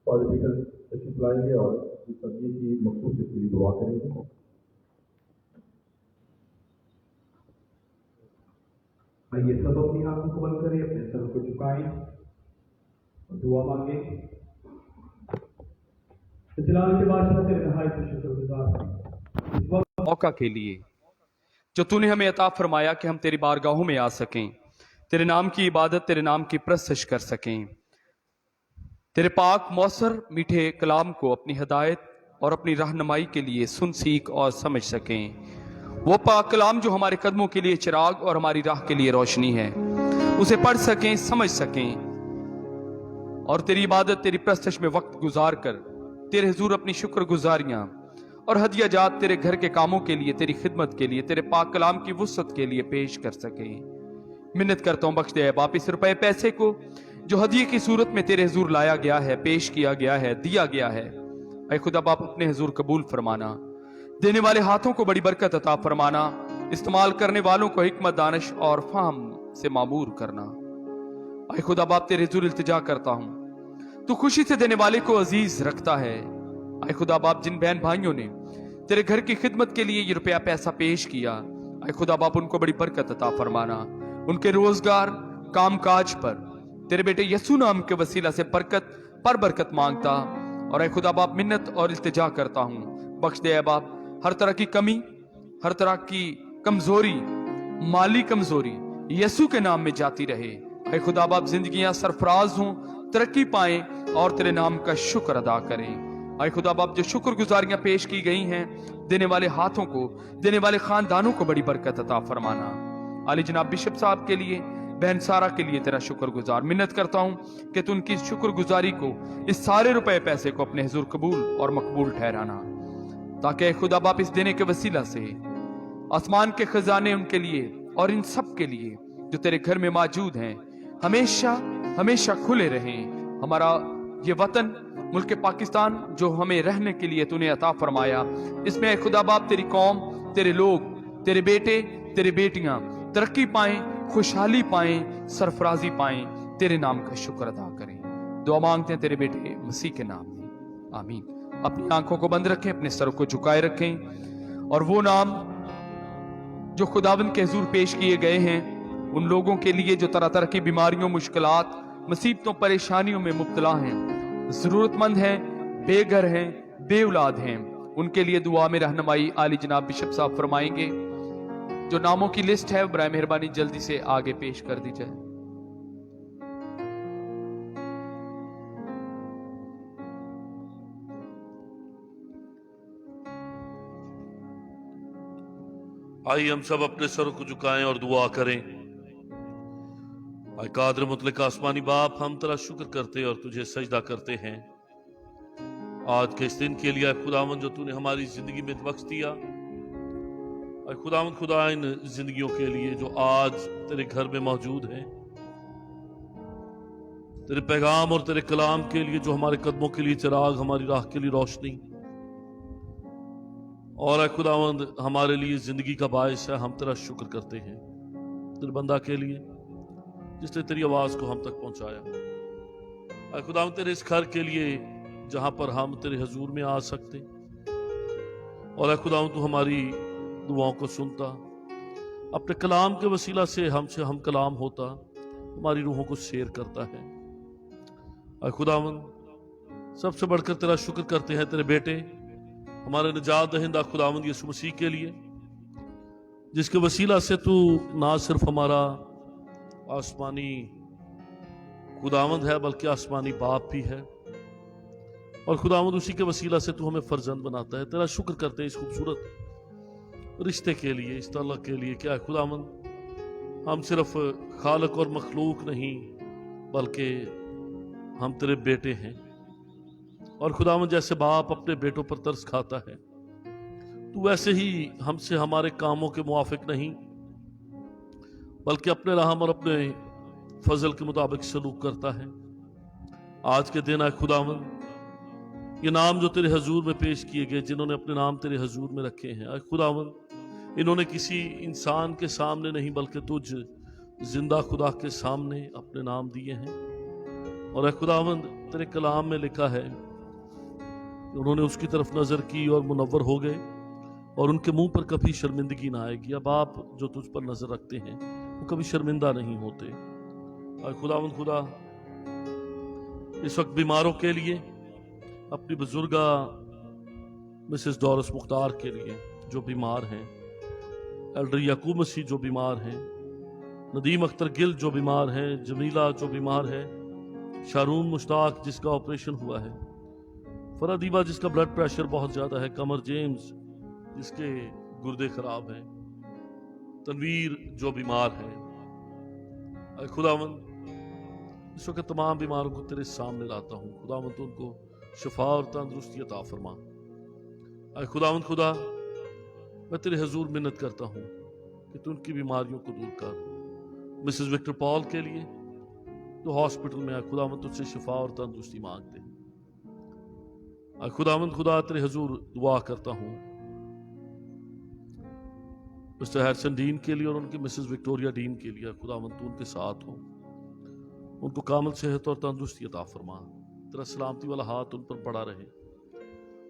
फादर पीटर तशरीफ लाएंगे और इस तबीयत की मखसूस के लिए दुआ करेंगे। आइए सब अपनी आंखों को बंद करें, अपने सर को झुकाएं और दुआ मांगे। जलाल के बादशाह तेरे नहायत शुक्रगुजार हैं इस वक्त मौका के लिए जो तूने हमें अता फरमाया कि हम तेरी बारगाहों में आ सकें, तेरे नाम की इबादत, तेरे नाम की प्रस्तश कर सकें, तेरे पाक मौसर मीठे कलाम को अपनी हिदायत और अपनी रहनुमाई के लिए सुन सीख और समझ सकें। वो पाक कलाम जो हमारे कदमों के लिए चिराग और हमारी राह के लिए रोशनी है, उसे पढ़ सकें, समझ सकें और तेरी इबादत, तेरी प्रस्तश में वक्त गुजार कर तेरे हुजूर अपनी शुक्रगुजारियां और हदिया जात तेरे घर के कामों के लिए, तेरी खिदमत के लिए, तेरे पाक कलाम की वुसअत के लिए पेश कर सके। मिन्नत करता हूं बख्श दे बाप इस रुपए पैसे को जो हदिये की सूरत में तेरे हुजूर लाया गया है, पेश किया गया है, दिया गया है। ऐ खुदा बाप अपने हुजूर कबूल फरमाना, देने वाले हाथों को बड़ी बरकत अता फरमाना, इस्तेमाल करने वालों को हिकमत, दानिश और फाहम से मामूर करना। ऐ खुदा बाप तेरे हुजूर इल्तिजा करता हूं, तू खुशी से देने वाले को अजीज रखता है। ऐ खुदा बाप जिन बहन भाइयों ने तेरे घर की खिदमत के लिए ये रुपया पैसा पेश किया, ऐ खुदा बाप उनको बड़ी बरकत अता फरमाना, उनके रोजगार काम काज पर तेरे बेटे यसू नाम के वसीला से बरकत पर बरकत मांगता। और ऐ खुदा बाप मिन्नत और इल्तिजा करता हूं, बख्श दे ऐ बाप हर तरह की कमी, हर तरह की कमजोरी, माली कमजोरी यसू के नाम में जाती रहे। ऐ खुदा बाप जिंदगियां सरफराज हों, तरक्की पाएं और तेरे नाम का शुक्र अदा करें। ऐ खुदा बाप जो शुक्रगुजारियां पेश की गई हैं, देने वाले हाथों को, देने वाले खानदानों को बड़ी बरकत अता फरमाना। आली जनाब बिशप साहब के लिए, बहन सारा के लिए तेरा शुक्रगुजार मिन्नत करता हूं कि तू उनकी शुक्रगुजारी को, इस सारे रुपए पैसे को अपने हुजूर कबूल और मकबूल ठहराना, ताकि ऐ खुदा बाप इस देने के वसीला से आसमान के खजाने उनके लिए और इन सब के लिए जो तेरे घर में मौजूद हैं हमेशा हमेशा खुले रहें। हमारा ये वतन मुल्क पाकिस्तान जो हमें रहने के लिए तूने अता फरमाया, इसमें खुदा बाप तेरी कौम, तेरे लोग, तेरे बेटे, तेरे बेटियां तरक्की पाएं, खुशहाली पाएं, सरफराजी पाएं, तेरे नाम का शुक्र अदा करें। दुआ मांगते हैं तेरे बेटे मसीह के नाम में, आमीन। अपनी आंखों को बंद रखें, अपने सर को झुकाए रखें और वो नाम जो खुदावंद के हुजूर पेश किए गए हैं उन लोगों के लिए जो तरह तरह की बीमारियों, मुश्किलात, मुसीबतों, परेशानियों में मुब्तला हैं, जरूरतमंद हैं, बेघर हैं, बेऔलाद हैं, उनके लिए दुआ में रहनुमाई आली जनाब बिशप साहब फरमाएंगे। जो नामों की लिस्ट है बराए मेहरबानी जल्दी से आगे पेश कर दी जाए। आइए हम सब अपने सरों को झुकाएं और दुआ करें। आए कादर मुतलक आसमानी बाप, हम तेरा शुक्र करते और तुझे सजदा करते हैं आज के इस दिन के लिए खुदावंद जो तूने हमारी जिंदगी में बख्श दिया। खुदावंद खुदा इन जिंदगियों के लिए जो आज तेरे घर में मौजूद हैं, तेरे पैगाम और तेरे कलाम के लिए जो हमारे कदमों के लिए चिराग, हमारी राह के लिए रोशनी और खुदावंद हमारे लिए जिंदगी का बायस है, हम तेरा शुक्र करते हैं तेरे बंदा के लिए जिसने तेरी आवाज को हम तक पहुंचाया। खुदावंद तेरे इस घर के लिए जहां पर हम तेरे हजूर में आ सकते और खुदावंद तू हमारी दुआओं को सुनता, अपने कलाम के वसीला से हमसे हम कलाम होता, हमारी रूहों को शेयर करता है। खुदावंद सबसे बढ़कर तेरा शुक्र करते हैं तेरे बेटे हमारे निजात दहिंदा खुदावंद यीशु मसीह के लिए, जिसके वसीला से तू ना सिर्फ हमारा आसमानी खुदावंद है बल्कि आसमानी बाप भी है और खुदावंद उसी के वसीला से तू हमें फर्जंद बनाता है। तेरा शुक्र करते हैं इस खूबसूरत रिश्ते के लिए, इस ताल्लुक के लिए। क्या खुदावंद हम सिर्फ खालक और मखलूक नहीं बल्कि हम तेरे बेटे हैं और खुदावंद जैसे बाप अपने बेटों पर तरस खाता है, तू वैसे ही हमसे हमारे कामों के मुआफिक नहीं बल्कि अपने रहम और अपने फजल के मुताबिक सलूक करता है। आज के दिन है खुदावंद ये नाम जो तेरे हजूर में पेश किए गए, जिन्होंने अपने नाम तेरे हजूर में रखे हैं, खुदावंद इन्होंने किसी इंसान के सामने नहीं बल्कि तुझ जिंदा खुदा के सामने अपने नाम दिए हैं और ऐ खुदावंद तेरे कलाम में लिखा है कि उन्होंने उसकी तरफ नजर की और मुनव्वर हो गए और उनके मुंह पर कभी शर्मिंदगी ना आएगी। अब आप जो तुझ पर नजर रखते हैं वो कभी शर्मिंदा नहीं होते। और खुदावंद खुदा इस वक्त बीमारों के लिए, अपनी बुजुर्गा मिसेस डोरिस मुख्तार के लिए जो बीमार हैं, एल्डर याकूब मसीह जो बीमार हैं, नदीम अख्तर गिल जो बीमार हैं, जमीला जो बीमार है, शारून मुश्ताक जिसका ऑपरेशन हुआ है, फरादीबा जिसका ब्लड प्रेशर बहुत ज्यादा है, कमर जेम्स जिसके गुर्दे खराब हैं, तनवीर जो बीमार है। ऐ खुदावंद इस वक्त तमाम बीमारों को तेरे सामने लाता हूँ। खुदावंद तो उनको शिफा और तंदुरुस्ती अता फरमा। ऐ खुदावंद खुदा मैं तेरे हजूर मिन्नत करता हूँ कि तू उनकी बीमारियों को दूर कर। मिसेस विक्टर पॉल के लिए तो हॉस्पिटल में है, खुदावंद तुझसे शिफा और तंदुरुस्ती मांगते हैं। ऐ खुदावंद खुदा तेरे हजूर दुआ करता हूँ मिस्टर हैरिसन डीन के लिए और उनकी मिसेस विक्टोरिया डीन के लिए। खुदावंद तू उनके साथ हो, उनको कामिल सेहत और तंदुरुस्ती अता फरमा। तेरा सलामती वाला हाथ उन पर पड़ा रहे।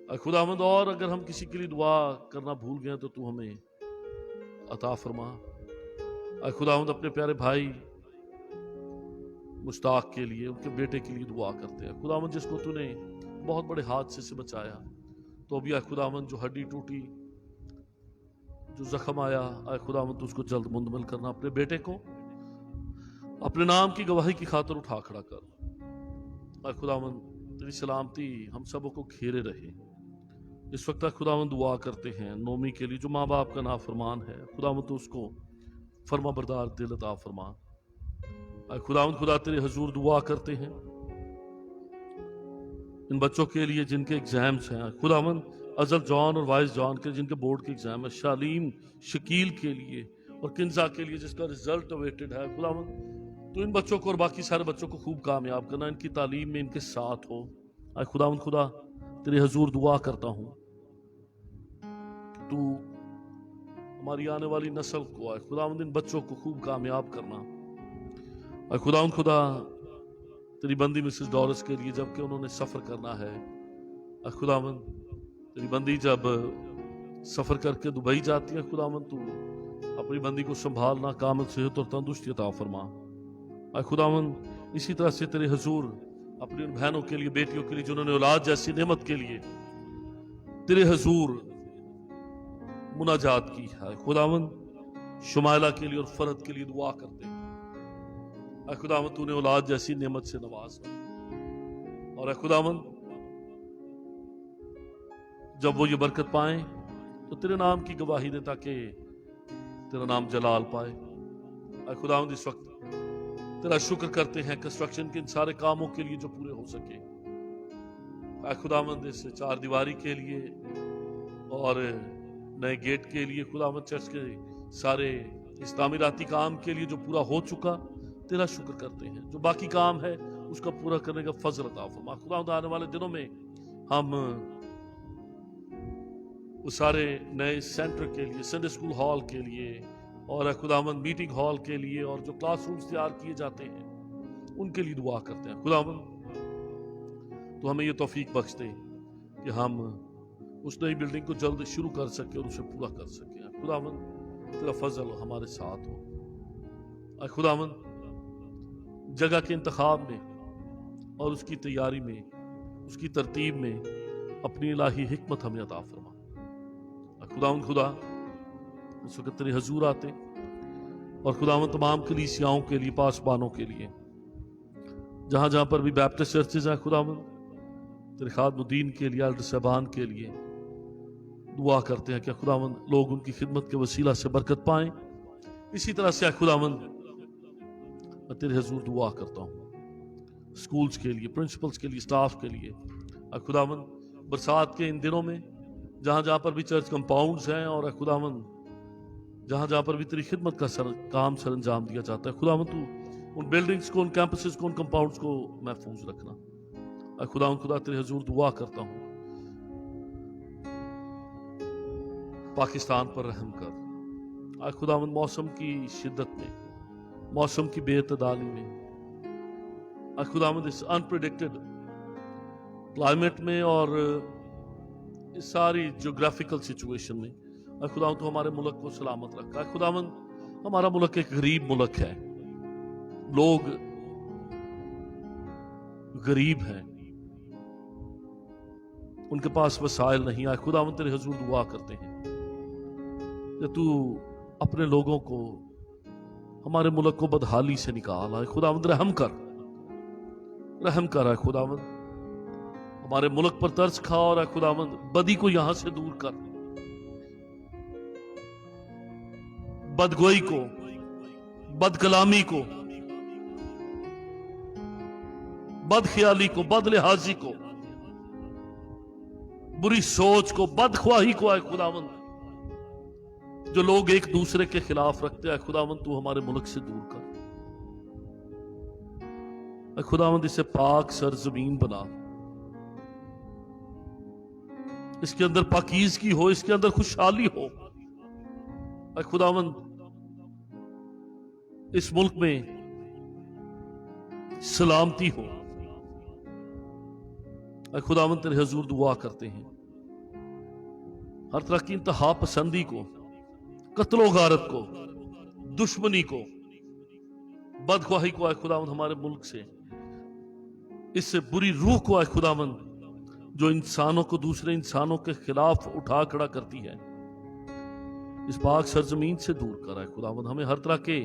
ऐ खुदावंद और अगर हम किसी के लिए दुआ करना भूल गए तो तू हमें अता फरमा। ऐ खुदावंद अपने प्यारे भाई मुश्ताक के लिए, उनके बेटे के लिए दुआ करते हैं। खुदावंद जिसको तूने बहुत बड़े हादसे से बचाया, तो भी ऐ खुदावंद जो हड्डी टूटी, जो जख्म आया, ऐ खुदावंद उसको जल्द मुंतमिल करना। अपने बेटे को अपने नाम की गवाही की खातिर उठा खड़ा कर। ऐ खुदावंद तेरी सलामती हम सबों को घेरे रहे। इस वक्त खुदावंद दुआ करते हैं नोमी के लिए जो माँ बाप का नाफरमान है। खुदावंद तो उसको फरमा बरदार दिल अता फरमा। ऐ खुदावंद खुदा तेरे हजूर दुआ करते हैं इन बच्चों के लिए जिनके एग्जाम्स हैं। खुदावंद अजल जॉन और वाइस जॉन के जिनके बोर्ड के एग्जाम है, शालीम शकील के लिए और किंजा के लिए जिसका रिजल्ट अवेटेड है। खुदावंद तो इन बच्चों को और बाकी सारे बच्चों को खूब कामयाब करना, इनकी तालीम में इनके साथ हो। ऐ खुदावंद खुदा तेरे हजूर दुआ करता हूँ तू हमारी आने वाली नस्ल को, ऐ खुदावंद इन बच्चों को खूब कामयाब करना। ऐ खुदावंद खुदा तेरी बंदी मिसेस डोरिस के लिए जबकि उन्होंने सफर करना है, ऐ खुदावंद तेरी बंदी जब सफर करके दुबई जाती है, खुदावंद तू अपनी बंदी को संभालना, कामिल सेहत और तंदुरुस्ती अता फरमा। ऐ खुदावंद इसी तरह से तेरे हजूर अपनी उन बहनों के लिए, बेटियों के लिए जिन्होंने औलाद जैसी नेमत के लिए तेरे हजूर मुनाजात की है। खुदावंद शुमाइला के लिए और फरद के लिए दुआ करते हैं। ऐ खुदावंद तूने औलाद जैसी नेमत से नवाज। और ऐ खुदावंद जब वो ये बरकत पाएं तो तेरे नाम की गवाही दे ताकि तेरा नाम जलाल पाए। ऐ खुदावंद इस वक्त तेरा शुक्र करते हैं कंस्ट्रक्शन के इन सारे कामों के लिए जो पूरे हो सके। ऐ खुदावंद इस चार दीवारी के लिए और नए गेट के लिए, खुदावंद चर्च के सारे इस तामीराती काम के लिए जो पूरा हो चुका, तेरा शुक्र करते हैं। जो बाकी काम है उसका पूरा करने का फजल अता फरमा। खुदावंद आने वाले दिनों में हम वो सारे नए सेंटर के लिए, संडे स्कूल हॉल के लिए और खुदावंद मीटिंग हॉल के लिए और जो क्लासरूम्स तैयार किए जाते हैं उनके लिए दुआ करते हैं। खुदावंद तो हमें ये तौफीक बख्श दे कि हम उस नई बिल्डिंग को जल्द शुरू कर सके और उसे पूरा कर सके। खुदावंद तेरा फजल हमारे साथ हो। खुदावंद जगह के इंतखाब में और उसकी तैयारी में, उसकी तरतीब में अपनी इलाही हिकमत हमें अता फरमा। खुदावंद खुदा इस वक्त तेरे हजूर आते और खुदावंद तमाम कलीसियाओं के लिए, पासबानों के लिए, जहां जहां पर भी बैप्टिस्ट चर्चेज हैं, खुदावंद तेरे खादमुद्दीन के लिए, एल्डर साहबान के लिए दुआ करते हैं कि खुदावंद लोग उनकी खिदमत के वसीला से बरकत पाएं। इसी तरह से खुदावंद मैं तेरे हजूर दुआ करता हूँ स्कूल्स के लिए, प्रिंसिपल्स के लिए, स्टाफ के लिए। खुदावंद बरसात के इन दिनों में जहाँ जहाँ पर भी चर्च कंपाउंड्स हैं और खुदावंद जहाँ जहाँ पर भी तेरी खिदमत का काम सर अंजाम दिया जाता है, खुदावंद तू उन बिल्डिंग्स को, उन कैंपसेस को, उन कंपाउंड्स को महफूज रखना। खुदावंद खुदा तेरे हजूर दुआ करता हूँ पाकिस्तान पर रहम कर। खुदावंद मौसम की शिद्दत में, मौसम की बेतदाली में, खुदावंद इस अनप्रिडिक्टेड क्लाइमेट में और इस सारी जियोग्राफिकल सिचुएशन में खुदावंद तो हमारे मुल्क को सलामत रखा। खुदावंद हमारा मुल्क एक गरीब मुल्क है, लोग गरीब हैं, उनके पास वसाइल नहीं। आए खुदावंद तेरे हुजूर दुआ करते हैं कि तू अपने लोगों को, हमारे मुल्क को बदहाली से निकाल। आए खुदावंद रहम कर। आए खुदावंद हमारे मुल्क पर तरस खा और खुदावंद बदी को यहां से दूर कर, बदगोई को, बदकलामी को, बदख्याली को, बदलिहाजी को, बुरी सोच को, बदख्वाही को आए खुदावंद, जो लोग एक दूसरे के खिलाफ रखते हैं खुदावंद तू हमारे मुल्क से दूर कर। खुदावंद इसे पाक सरजमीन बना, इसके अंदर पाकीज़गी हो, इसके अंदर खुशहाली हो। खुदावंद इस मुल्क में सलामती हो। खुदावंद तेरे हुजूर दुआ करते हैं हर तरह की इंतहा पसंदी को, कत्लो गारत को, दुश्मनी को, बदख्वाही को आए खुदावंद हमारे मुल्क से, इससे बुरी रूह को आए खुदावंद जो इंसानों को दूसरे इंसानों के खिलाफ उठा खड़ा करती है, इस पाक सरजमीन से दूर कर। आए खुदावंद हमें हर तरह के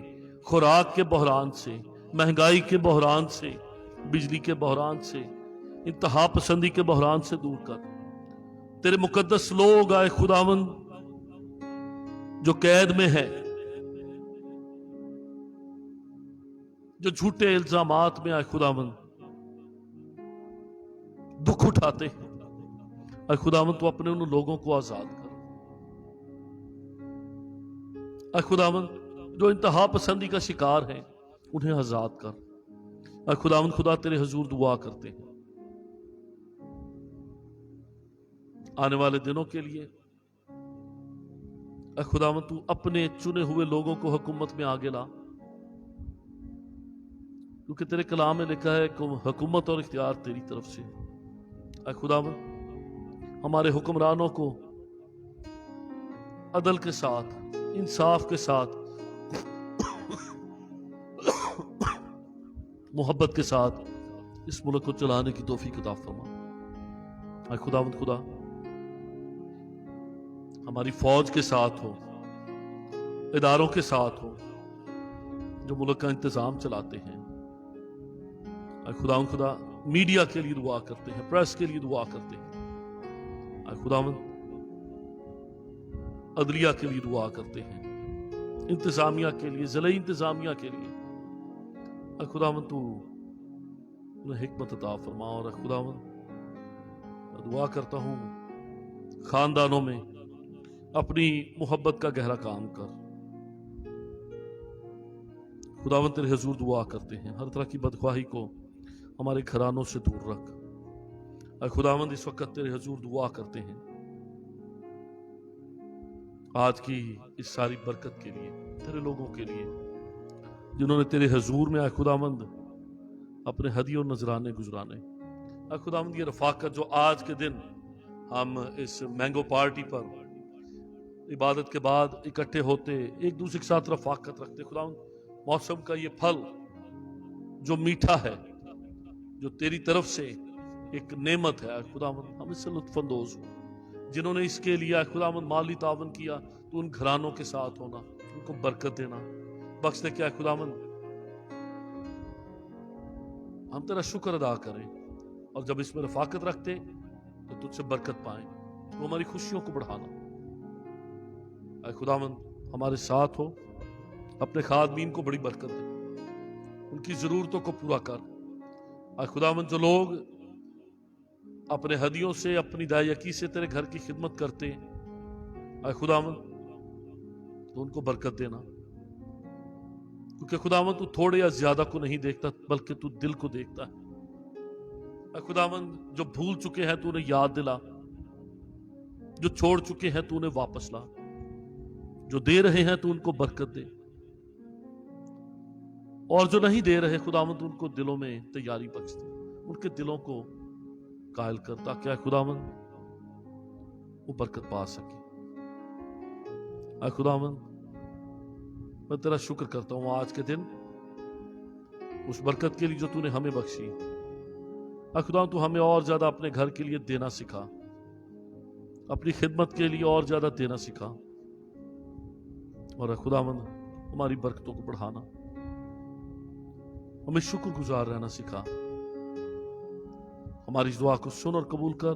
खुराक के बहरान से, महंगाई के बहरान से, बिजली के बहरान से, इंतहा पसंदी के बहरान से दूर कर। तेरे मुकद्दस लोग आए खुदावंद जो कैद में है, जो झूठे इल्जामात में आए खुदावंद दुख उठाते हैं, आए खुदावंद तो अपने उन लोगों को आजाद कर। आए खुदावंद जो इंतहा पसंदी का शिकार है उन्हें आजाद कर। आए खुदावंद खुदा तेरे हुजूर दुआ करते हैं आने वाले दिनों के लिए। खुदावंद तू अपने चुने हुए लोगों को हुकूमत में आगे ला, क्योंकि तेरे कलाम में लिखा है कि हुकूमत और इख्तियार तेरी तरफ से। खुदावंद हमारे हुक्मरानों को अदल के साथ, इंसाफ के साथ, मोहब्बत के साथ इस मुल्क को चलाने की तौफीक अता फरमा। खुदावंद खुदा हमारी फौज के साथ हो, इदारों के साथ हो जो मुल्क का इंतजाम चलाते हैं। खुदावंद खुदा मीडिया के लिए दुआ करते हैं, प्रेस के लिए दुआ करते हैं। खुदावंद अदलिया के लिए दुआ करते हैं, इंतजामिया के लिए, ज़िले इंतजामिया के लिए। खुदावंद तू उन्हें हिकमत अता फरमा। और खुदावंद दुआ करता हूं खानदानों में अपनी मोहब्बत का गहरा काम कर। खुदावंद तेरे हुजूर दुआ करते हैं हर तरह की बदख्वाही को हमारे घरानों से दूर रख। खुदावंद इस वक्त तेरे हुजूर दुआ करते हैं आज की इस सारी बरकत के लिए, तेरे लोगों के लिए जिन्होंने तेरे हुजूर में खुदावंद अपने हदी और नजराने गुजराने। खुदावंद ये रफाकत जो आज के दिन हम इस मैंगो पार्टी पर इबादत के बाद इकट्ठे होते, एक दूसरे के साथ रफाकत रखते, खुदावंद मौसम का ये फल जो मीठा है, जो तेरी तरफ से एक नेमत है, खुदावंद हम इससे लुत्फानंदोज हो। जिन्होंने इसके लिए खुदावंद माली तावन किया, तो उन घरानों के साथ होना, उनको बरकत देना, बख्श दे क्या खुदावंद हम तेरा शुक्र अदा करें, और जब इसमें रफाकत रखते तो तुझसे बरकत पाएं, तो हमारी खुशियों को बढ़ाना। खुदावंद हमारे साथ हो, अपने खादमीन को बड़ी बरकत दे, उनकी जरूरतों को पूरा कर। खुदावंद जो लोग अपने हदियों से, अपनी दायकी से तेरे घर की खिदमत करते हैं, खुदावंद तो उनको बरकत देना, क्योंकि खुदावंद तू थोड़े या ज्यादा को नहीं देखता, बल्कि तू दिल को देखता है। खुदावंद जो भूल चुके हैं तू उन्हें याद दिला, जो छोड़ चुके हैं तू उन्हें वापस ला, जो दे रहे हैं तू उनको बरकत दे। और जो नहीं दे रहे खुदावंद उनको दिलों में तैयारी बख्श दे, उनके दिलों को कायल कर, ताकि ऐ खुदावंद वो बरकत पा सके। ऐ खुदावंद मैं तेरा शुक्र करता हूं आज के दिन उस बरकत के लिए जो तूने हमें बख्शी। ऐ खुदावंद तू हमें और ज्यादा अपने घर के लिए देना सिखा, अपनी खिदमत के लिए और ज्यादा देना सिखा, और ऐ खुदावंद हमारी बरकतों को बढ़ाना, हमें शुक्रगुजार रहना सिखा। हमारी इस दुआ को सुन और कबूल कर।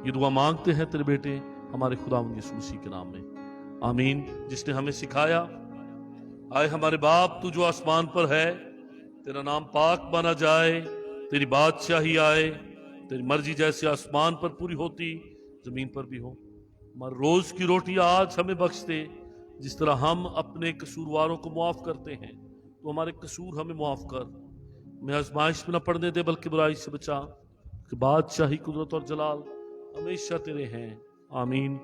ये दुआ मांगते हैं तेरे बेटे हमारे खुदावंद यीशु मसीह के नाम में, आमीन। जिसने हमें सिखाया, आए हमारे बाप तू जो आसमान पर है, तेरा नाम पाक माना जाए, तेरी बादशाही आए, तेरी मर्जी जैसे आसमान पर पूरी होती जमीन पर भी हो। हमारे रोज की रोटी आज हमें बख्श दे, जिस तरह हम अपने कसूरवारों को मुआफ करते हैं, तो हमारे कसूर हमें मुआफ कर। हमें आजमाइश में न पड़ने दे, बल्कि बुराई से बचा, कि बादशाही कुदरत और जलाल हमेशा तेरे हैं, आमीन।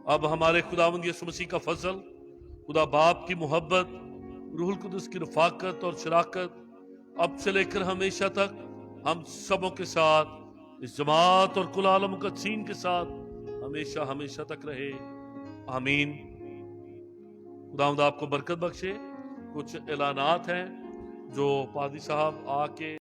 अब हमारे खुदावंद यीशु मसीह का फजल, खुदा बाप की मोहब्बत, रूहुल कुदस की रफाकत और शराकत अब से लेकर हमेशा तक हम सबों के साथ, इस जमात और कुल आलम मुकद्दसीन के साथ हमेशा हमेशा तक रहे, आमीन। खुदावंद आपको बरकत बख्शे। कुछ ऐलानात हैं जो पादी साहब आके